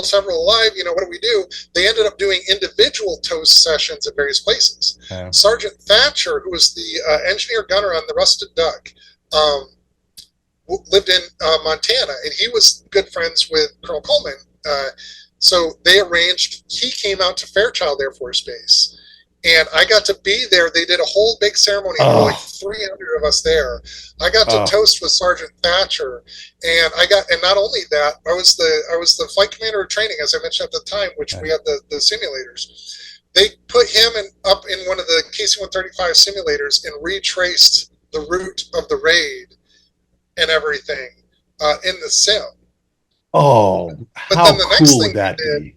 several alive. What do we do? They ended up doing individual toast sessions at various places. Yeah. Sergeant Thatcher, who was the engineer gunner on the Rusted Duck, lived in Montana, and he was good friends with Colonel Coleman. So they arranged, he came out to Fairchild Air Force Base, and I got to be there. They did a whole big ceremony. There were like 300 of us there. I got to toast with Sergeant Thatcher, and not only that, I was the flight commander of training, as I mentioned at the time, which we had the simulators. They put him up in one of the KC-135 simulators and retraced the route of the raid and everything in the sim. Oh, But how then the next cool thing would that they did, be?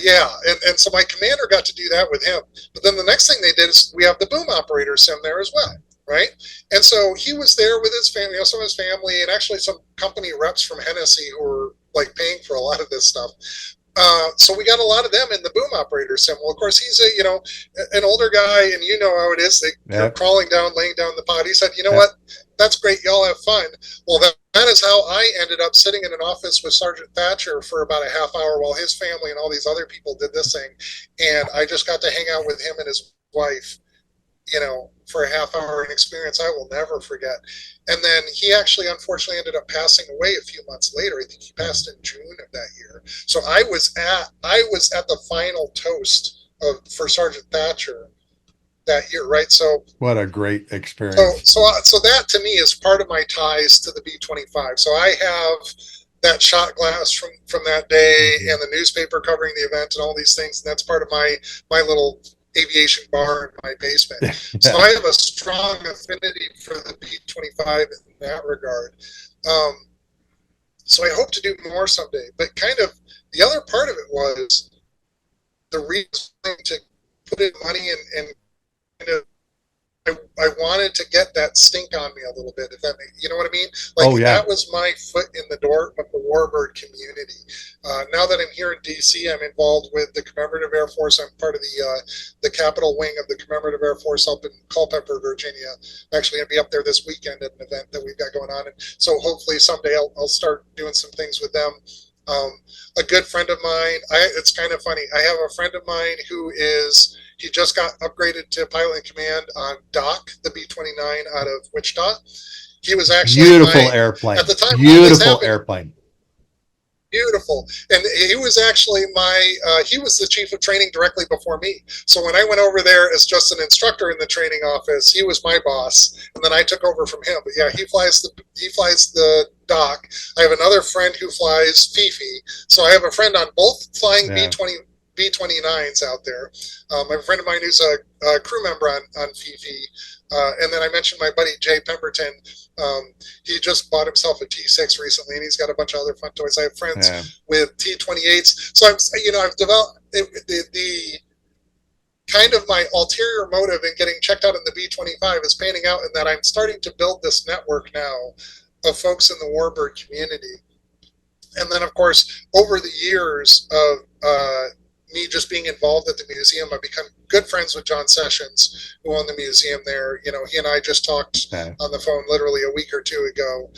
Yeah, and so my commander got to do that with him. But then the next thing they did is we have the boom operator sim there as well, right? And so he was there with his family, some of his family, and actually some company reps from Hennessy who were like paying for a lot of this stuff. So we got a lot of them in the boom operator sim. Well, of course, he's an older guy, and you know how it is. They're crawling down, laying down the pod. He said, you know what? That's great. Y'all have fun. Well, that is how I ended up sitting in an office with Sergeant Thatcher for about a half hour while his family and all these other people did this thing. And I just got to hang out with him and his wife, for a half hour, an experience I will never forget. And then he actually, unfortunately, ended up passing away a few months later. I think he passed in June of that year. So I was at the final toast for Sergeant Thatcher that year, right? So what a great experience. So that to me is part of my ties to the B-25. So I have that shot glass from that day and the newspaper covering the event and all these things, and that's part of my little aviation bar in my basement. So I have a strong affinity for the B-25 in that regard. So I hope to do more someday. But kind of the other part of it was the reason to put in money and kind of I wanted to get that stink on me a little bit, if that makes, you know what I mean? Like, that was my foot in the door of the warbird community. Now that I'm here in DC, I'm involved with the Commemorative Air Force. I'm part of the Capitol wing of the Commemorative Air Force up in Culpeper, Virginia. I'm actually going to be up there this weekend at an event that we've got going on. And so hopefully someday I'll start doing some things with them. A good friend of mine, it's kind of funny. I have a friend of mine he just got upgraded to pilot in command on Doc, the B-29 out of Wichita. He was actually beautiful airplane. At the time, beautiful airplane. Beautiful. And he was actually he was the chief of training directly before me. So when I went over there as just an instructor in the training office, he was my boss, and then I took over from him. But yeah, he flies the Doc. I have another friend who flies Fifi. So I have a friend on both flying B-29s out there. A friend of mine who's a crew member on Fifi. And then I mentioned my buddy Jay Pemberton. He just bought himself a T6 recently, and he's got a bunch of other fun toys. I have friends with T28s. So I've developed the kind of my ulterior motive in getting checked out in the B-25 is panning out in that I'm starting to build this network now of folks in the warbird community. And then, of course, over the years of me just being involved at the museum, I've become good friends with John Sessions, who owned the museum there. He and I just talked on the phone literally a week or two ago.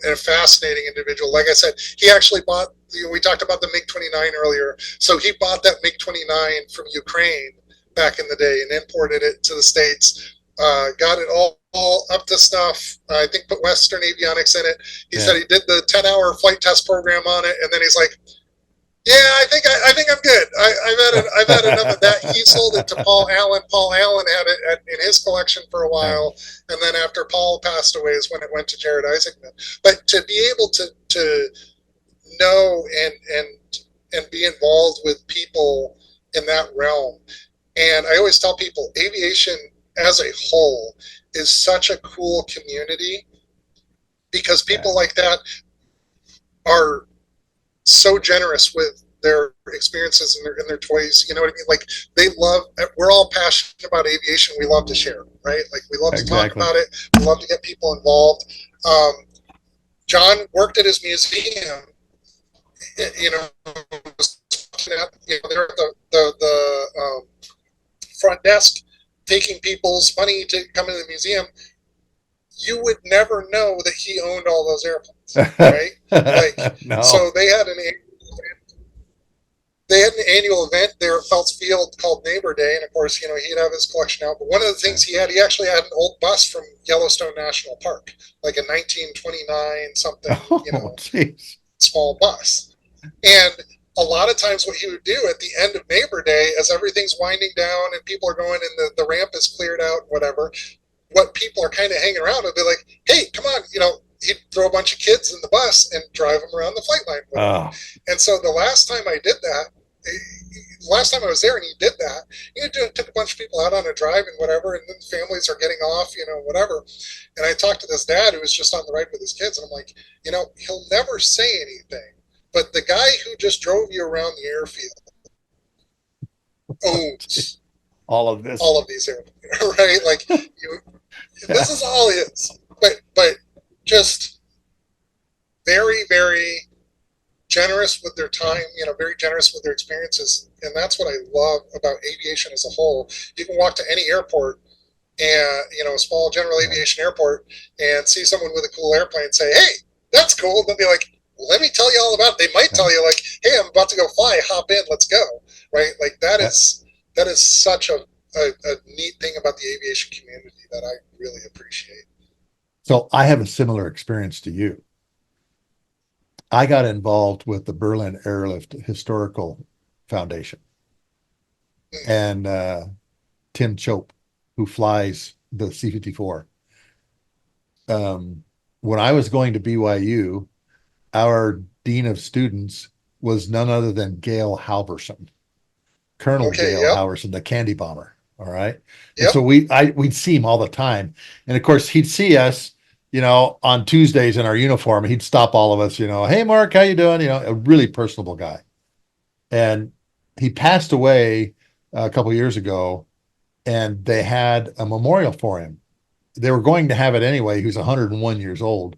And a fascinating individual. Like I said, he actually bought, we talked about the MiG-29 earlier. So he bought that MiG-29 from Ukraine back in the day and imported it to the States. Got it all up to snuff. I think put Western Avionics in it. He said he did the 10-hour flight test program on it, and then he's like, "Yeah, I think I'm good. I've had enough of that." He sold it to Paul Allen. Paul Allen had it in his collection for a while, and then after Paul passed away is when it went to Jared Isaacman. But to be able to know and be involved with people in that realm, and I always tell people, aviation as a whole is such a cool community because people like that are so generous with their experiences and their toys. You know what I mean? Like they love. We're all passionate about aviation. We love to share, right? Like we love to talk about it. We love to get people involved. John worked at his museum. You know, they're at the front desk taking people's money to come into the museum. You would never know that he owned all those airplanes, right? Like, no. So they had an annual event there at Phelps Field called Neighbor Day, and of course, you know, he'd have his collection out. But one of the things he actually had an old bus from Yellowstone National Park, like a 1929 something, you know, small bus. And a lot of times what he would do at the end of Neighbor Day, as everything's winding down and people are going and the ramp is cleared out, whatever, what people are kind of hanging around would be like, hey, come on, you know, he'd throw a bunch of kids in the bus and drive them around the flight line with him. And so the last time I did that, last time I was there and he did that, he took a bunch of people out on a drive and whatever, and then families are getting off, you know, whatever. And I talked to this dad who was just on the ride with his kids, and I'm like, you know, he'll never say anything, but the guy who just drove you around the airfield owns all of these airplanes, right? Like, this is all his. But just very, very generous with their time, you know, very generous with their experiences. And that's what I love about aviation as a whole. You can walk to any airport and, you know, a small general aviation airport and see someone with a cool airplane and say, hey, that's cool. And they'll be like, let me tell you all about it. They might tell you like, hey, I'm about to go fly, hop in, let's go. Right? Like that is such a neat thing about the aviation community that I really appreciate. So I have a similar experience to you. I got involved with the Berlin Airlift Historical Foundation, and Tim Chope, who flies the C-54. When I was going to BYU, our dean of students was none other than Gail Halverson, Colonel Gail Halverson, the candy bomber. All right. And so we'd see him all the time. And of course he'd see us, you know, on Tuesdays in our uniform. He'd stop all of us, you know, hey, Mark, how you doing? You know, a really personable guy. And he passed away a couple of years ago, and they had a memorial for him. They were going to have it anyway. He was 101 years old.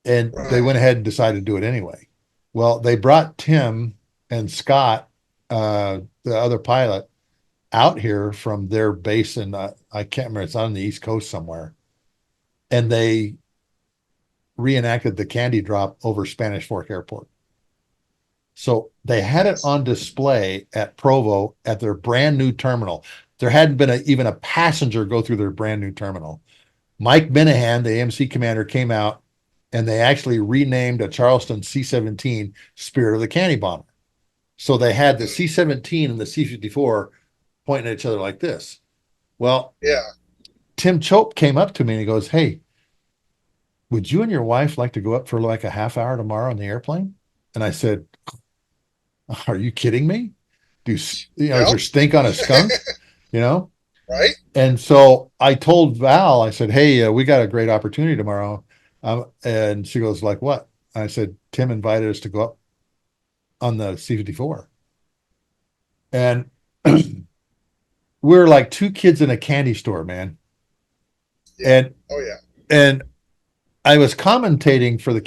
And they went ahead and decided to do it anyway. Well, they brought Tim and Scott, the other pilot, out here from their base in, I can't remember, it's on the East Coast somewhere. And they reenacted the candy drop over Spanish Fork Airport. So they had it on display at Provo at their brand new terminal. There hadn't been even a passenger go through their brand new terminal. Mike Minahan, the AMC commander, came out, and they actually renamed a Charleston C-17 Spirit of the Candy Bomber. So they had the C-17 and the C-54 pointing at each other like this. Well, Tim Chope came up to me and he goes, hey, would you and your wife like to go up for like a half hour tomorrow on the airplane? And I said, are you kidding me? Is there stink on a skunk? You know? Right. And so I told Val, I said, hey, we got a great opportunity tomorrow. And she goes, like what? I said, Tim invited us to go up on the C-54. And we're like two kids in a candy store, man. And and I was commentating for the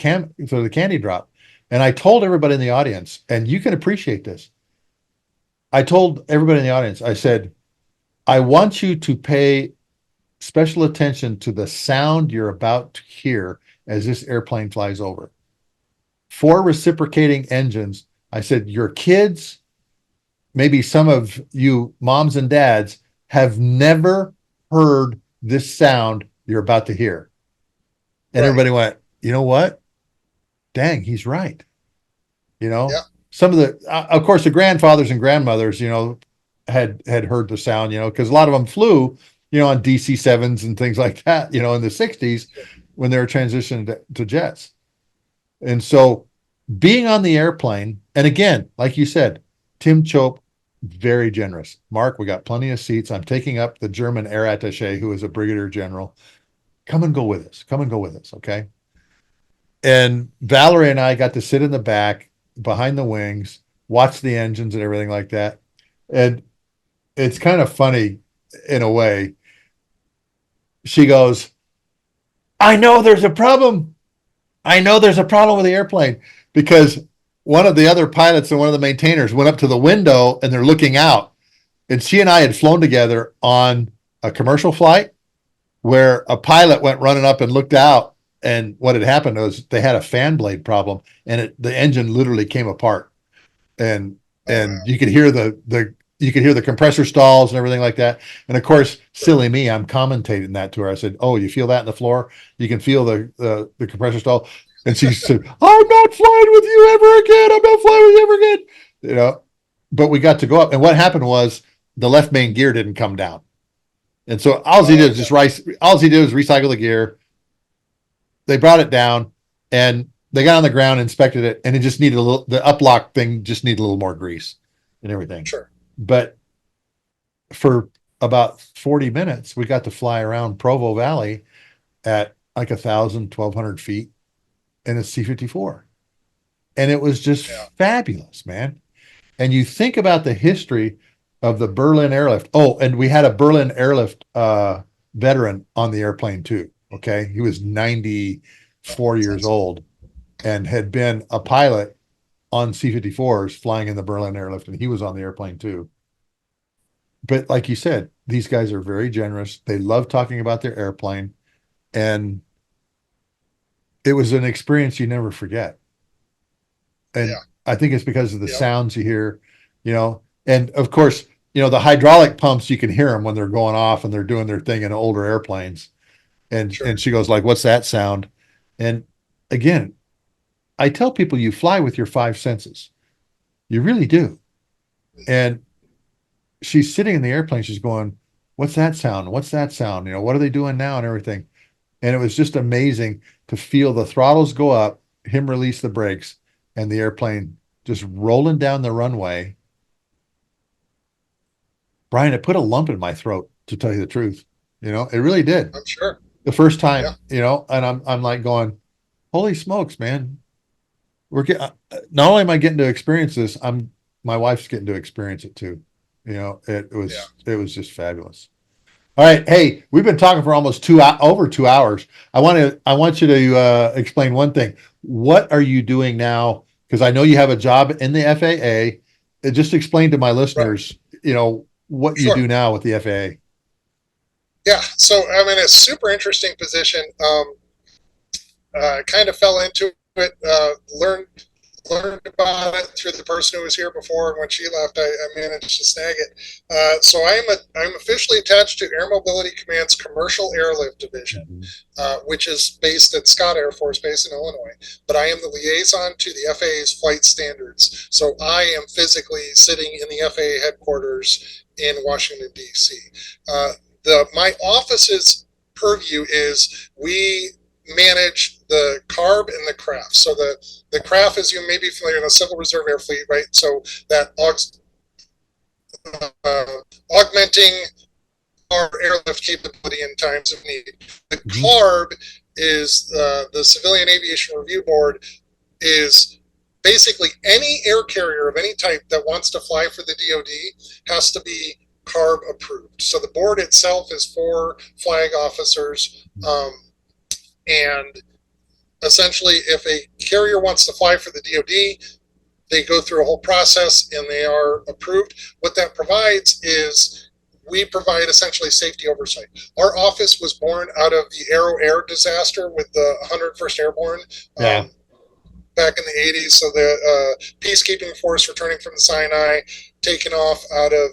candy drop, and I told everybody in the audience, and you can appreciate this. I told everybody in the audience, I said, I want you to pay special attention to the sound you're about to hear as this airplane flies over. 4 reciprocating engines. I said, your kids, maybe some of you moms and dads, have never heard this sound you're about to hear. And everybody went, you know what? Dang, he's right. You know, some of the, of course, the grandfathers and grandmothers, you know, had heard the sound, you know, because a lot of them flew, you know, on DC-7s and things like that, you know, in the 60s when they were transitioning to jets. And so being on the airplane, and again, like you said, Tim Chope, very generous. Mark, we got plenty of seats. I'm taking up the German air attaché, who is a brigadier general. Come and go with us. Come and go with us. Okay. And Valerie and I got to sit in the back behind the wings watch the engines and everything like that. And it's kind of funny in a way. She goes, I know there's a problem. I know there's a problem with the airplane, because one of the other pilots and one of the maintainers went up to the window and they're looking out. And she and I had flown together on a commercial flight where a pilot went running up and looked out. And what had happened was they had a fan blade problem, and the engine literally came apart. And you could hear the compressor stalls and everything like that. And of course, silly me, I'm commentating that to her. I said, "Oh, you feel that in the floor? You can feel the compressor stall." And she said, "I'm not flying with you ever again. I'm not flying with you ever again." You know, but we got to go up, and what happened was the left main gear didn't come down, and so all he did was recycle the gear. They brought it down, and they got on the ground, inspected it, and it just needed the uplock thing just needed a little more grease and everything. Sure. But for about 40 minutes, we got to fly around Provo Valley at like 1,200 feet in a C-54. And it was just fabulous, man. And you think about the history of the Berlin airlift. Oh, and we had a Berlin airlift veteran on the airplane too. Okay. He was 94 years old and had been a pilot on C-54s flying in the Berlin airlift, and he was on the airplane too. But like you said, these guys are very generous. They love talking about their airplane, and it was an experience you never forget. And I think it's because of the sounds you hear, and of course, the hydraulic pumps, you can hear them when they're going off and they're doing their thing in older airplanes. And she goes like, "What's that sound?" And again, I tell people you fly with your five senses. You really do. And she's sitting in the airplane. She's going, "What's that sound? What's that sound? What are they doing now?" and everything. And it was just amazing to feel the throttles go up, him release the brakes, and the airplane just rolling down the runway. Brian, it put a lump in my throat, to tell you the truth. It really did. I'm sure. The first time, and I'm like going, "Holy smokes, man. Not only am I getting to experience this, my wife's getting to experience it too." It was just fabulous. All right. Hey, we've been talking for almost over 2 hours. I want you to explain one thing. What are you doing now? Because I know you have a job in the FAA. Just explain to my listeners, what you do now with the FAA. Yeah. So I'm in a super interesting position. Kind of fell into it, learned about it through the person who was here before, and when she left, I managed to snag it. So I'm officially attached to Air Mobility Command's Commercial Airlift Division, which is based at Scott Air Force Base in Illinois. But I am the liaison to the FAA's flight standards. So I am physically sitting in the FAA headquarters in Washington, D.C. My office's purview is we manage the CARB and the CRAF. So the CRAF, as you may be familiar, in the Civil Reserve Air Fleet, right? So that augmenting our airlift capability in times of need. The CARB is the Civilian Aviation Review Board, is basically any air carrier of any type that wants to fly for the DoD has to be CARB approved. So the board itself is 4 flag officers, and essentially if a carrier wants to fly for the DoD, they go through a whole process and they are approved. What that provides is we provide essentially safety oversight. Our office was born out of the Aero Air disaster with the 101st Airborne back in the 80s. So the peacekeeping force returning from the Sinai, taken off out of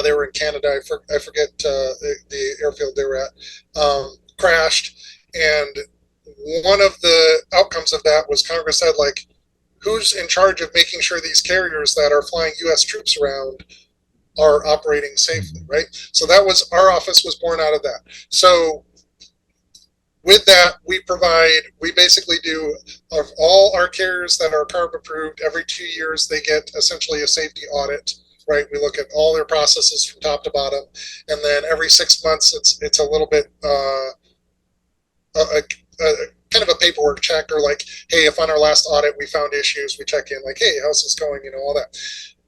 they were in Canada. I forget the airfield they were at. Crashed, and one of the outcomes of that was Congress said, like, who's in charge of making sure these carriers that are flying U.S. troops around are operating safely, right? So that was, our office was born out of that. So with that, we basically do, of all our carriers that are CARB approved, every 2 years they get essentially a safety audit. Right, we look at all their processes from top to bottom, and then every 6 months it's a little bit kind of a paperwork check, or like, hey, if on our last audit we found issues, we check in like, hey, how's this going, all that.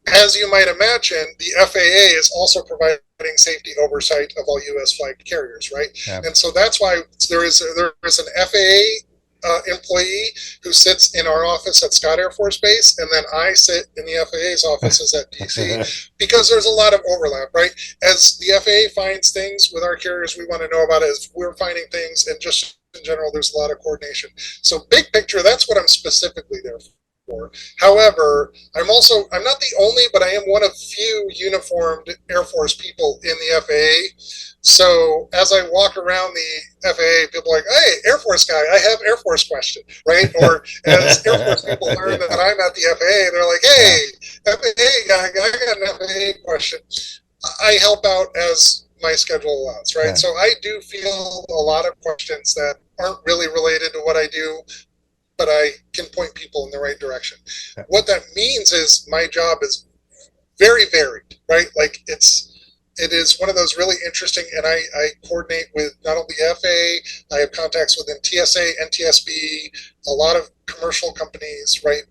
As you might imagine, the FAA is also providing safety oversight of all U.S. flagged carriers, right? Yeah. And so that's why there is an FAA employee who sits in our office at Scott Air Force Base, and then I sit in the FAA's offices at DC, because there's a lot of overlap, right? As the FAA finds things with our carriers we want to know about, as we're finding things, and just in general, there's a lot of coordination. So big picture, that's what I'm specifically there for. However, I'm not the only, but I am one of few uniformed Air Force people in the FAA. So as I walk around the FAA, people are like, hey, Air Force guy, I have Air Force question, right? Or as Air Force people learn that I'm at the FAA, they're like, hey, FAA guy, I got an FAA question. I help out as my schedule allows, right? Yeah. So I do field a lot of questions that aren't really related to what I do, but I can point people in the right direction. Yeah. What that means is my job is very varied, right? Like it is one of those really interesting, and I coordinate with not only FAA, I have contacts within TSA, NTSB, a lot of commercial companies, right?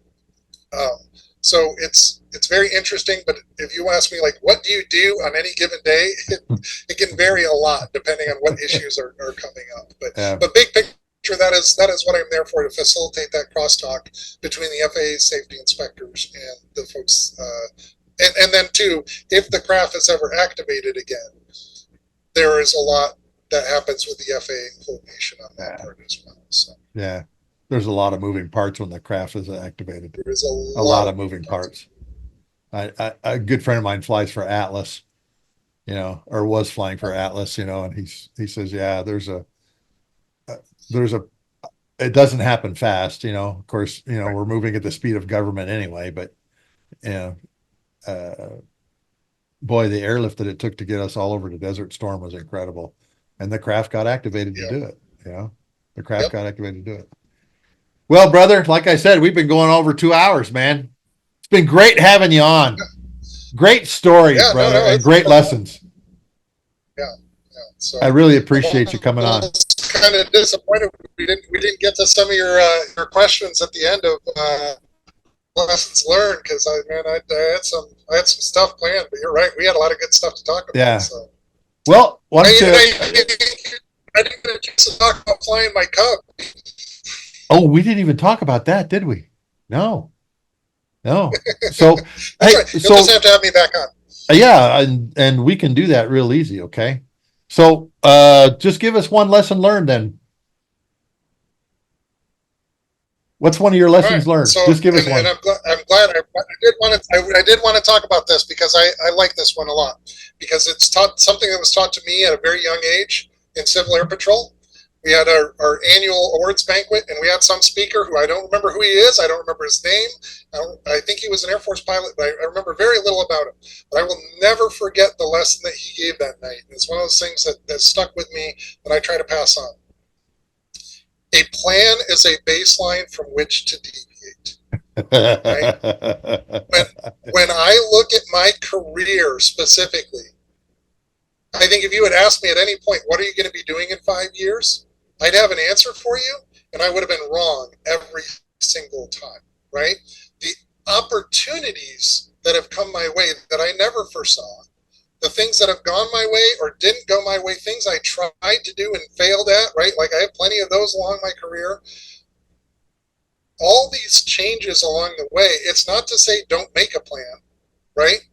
So it's very interesting, but if you ask me, like, what do you do on any given day, it can vary a lot depending on what issues are coming up. But big picture, that is what I'm there for, to facilitate that crosstalk between the FAA safety inspectors and the folks. And then too, if the craft is ever activated again, there is a lot that happens with the FAA coordination on that part as well. So yeah. There's a lot of moving parts when the craft is activated. there is a lot of moving parts. A good friend of mine flies for Atlas, or was flying for Atlas, and he says, yeah, it doesn't happen fast, of course, we're moving at the speed of government anyway, but, boy, the airlift that it took to get us all over to Desert Storm was incredible. And the craft got activated to do it, the craft got activated to do it. Well, brother, like I said, we've been going over 2 hours, man. It's been great having you on. Great stories, brother, and great lessons. Yeah. So I really appreciate you coming on. Kind of disappointed we didn't get to some of your questions at the end of lessons learned, because I had some stuff planned, but you're right, we had a lot of good stuff to talk about. Yeah. So. Well, I didn't get a chance to talk about flying my Cub. Oh, we didn't even talk about that, did we? No. So, hey, right. You'll just have to have me back on. Yeah, and we can do that real easy. Okay. So, just give us one lesson learned then. What's one of your lessons learned? So, just give us one. And I'm glad I did want to talk about this, because I like this one a lot, because it's something that was taught to me at a very young age in Civil Air Patrol. We had our annual awards banquet, and we had some speaker who I don't remember who he is. I don't remember his name. I think he was an Air Force pilot, but I remember very little about him. But I will never forget the lesson that he gave that night. It's one of those things that stuck with me that I try to pass on. A plan is a baseline from which to deviate. Right? When I look at my career specifically, I think if you had asked me at any point, what are you going to be doing in 5 years? I'd have an answer for you, and I would have been wrong every single time, right? The opportunities that have come my way that I never foresaw, the things that have gone my way or didn't go my way, things I tried to do and failed at, right? Like I have plenty of those along my career. All these changes along the way, it's not to say don't make a plan, right?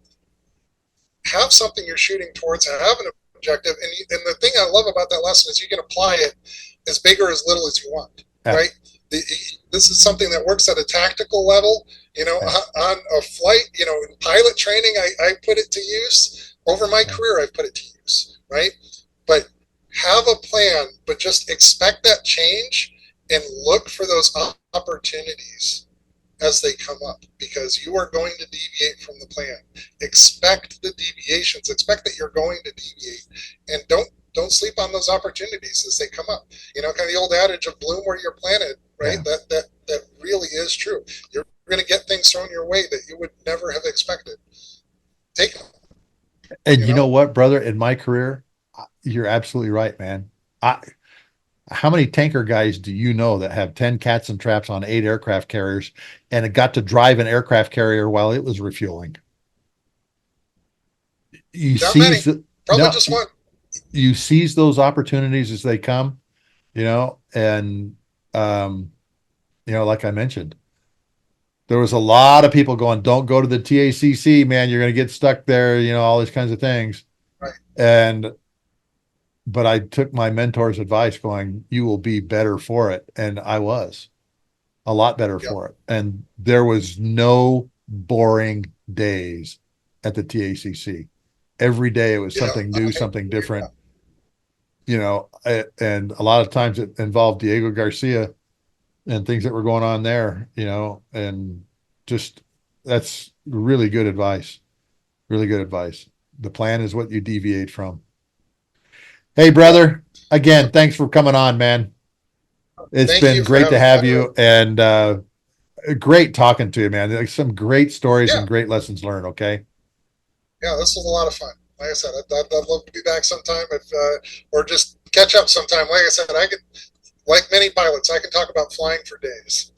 Have something you're shooting towards, have an objective. And the thing I love about that lesson is you can apply it as big or as little as you want, right? This is something that works at a tactical level, on a flight, in pilot training, I put it to use. Over my career, I've put it to use, right? But have a plan, but just expect that change and look for those opportunities as they come up, because you are going to deviate from the plan. Expect the deviations. Expect that you're going to deviate, and don't sleep on those opportunities as they come up. Kind of the old adage of bloom where you're planted, right? Yeah. That really is true. You're going to get things thrown your way that you would never have expected. Take them. And you know what, brother? In my career, you're absolutely right, man. How many tanker guys do you know that have 10 cats and traps on 8 aircraft carriers and it got to drive an aircraft carrier while it was refueling? You Not many. seize the, Probably no, just one. you seize those opportunities as they come, and um, like I mentioned, there was a lot of people going, don't go to the TACC, man, you're going to get stuck there, all these kinds of things. Right. But I took my mentor's advice going, you will be better for it. And I was a lot better Yep. for it. And there was no boring days at the TACC. Every day it was Yeah. something new, something different, and a lot of times it involved Diego Garcia and things that were going on there, and just that's really good advice. Really good advice. The plan is what you deviate from. Hey, brother, again, thanks for coming on, man. It's Thank been you for great to have having me. you, and great talking to you, man. Like some great stories Yeah. and great lessons learned. Okay. Yeah, this was a lot of fun. Like I said, I'd love to be back sometime, or just catch up sometime. Like I said, like many pilots, I can talk about flying for days.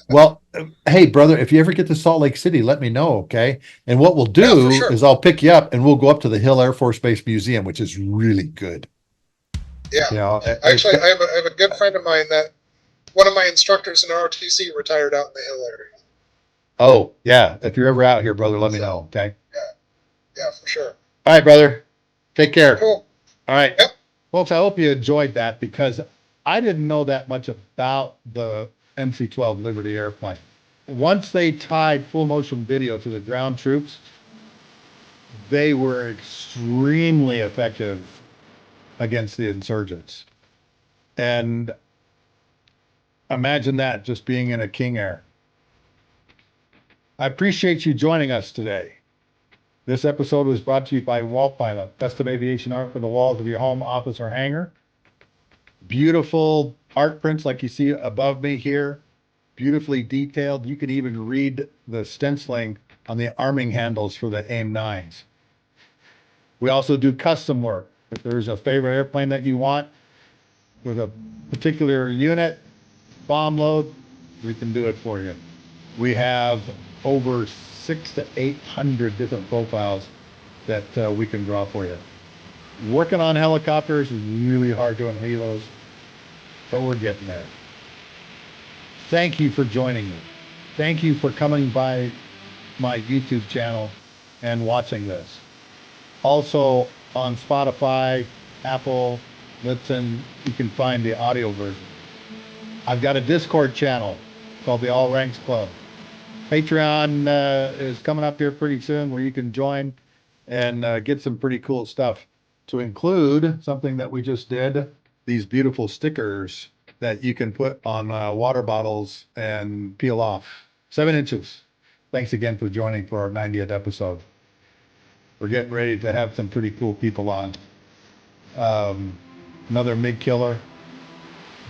Well, hey, brother, if you ever get to Salt Lake City, let me know, okay? And what we'll Yeah, for do sure. is I'll pick you up and we'll go up to the Hill Air Force Base Museum, which is really good. Yeah. Actually, I have a good friend of mine that one of my instructors in ROTC retired out in the Hill area. Oh, yeah. If you're ever out here, brother, let me know, okay? Yeah, for sure. All right, brother. Take care. Cool. All right. Yep. Folks, I hope you enjoyed that because I didn't know that much about the MC-12 Liberty airplane. Once they tied full motion video to the ground troops, they were extremely effective against the insurgents. And imagine that just being in a King Air. I appreciate you joining us today. This episode was brought to you by Wall Pilot, custom aviation art for the walls of your home, office, or hangar. Beautiful art prints like you see above me here, beautifully detailed. You can even read the stenciling on the arming handles for the AIM-9s. We also do custom work. If there's a favorite airplane that you want with a particular unit, bomb load, we can do it for you. We have over 600 to 800 different profiles that we can draw for you. Working on helicopters is really hard doing helos, but we're getting there. Thank you for joining me. Thank you for coming by my YouTube channel and watching this. Also on Spotify, Apple, Listen, you can find the audio version. I've got a Discord channel called the All Ranks Club. Patreon is coming up here pretty soon where you can join and get some pretty cool stuff, to include something that we just did, these beautiful stickers that you can put on water bottles and peel off. 7 inches. Thanks again for joining for our 90th episode. We're getting ready to have some pretty cool people on. Another MiG killer,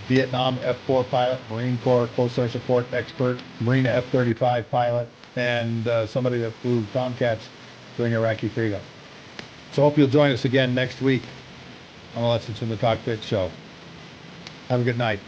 Vietnam F-4 pilot, Marine Corps close air support expert, Marine F-35 pilot, and somebody that flew Tomcats during Iraqi freedom. So hope you'll join us again next week on the Lessons from the Cockpit show. Have a good night.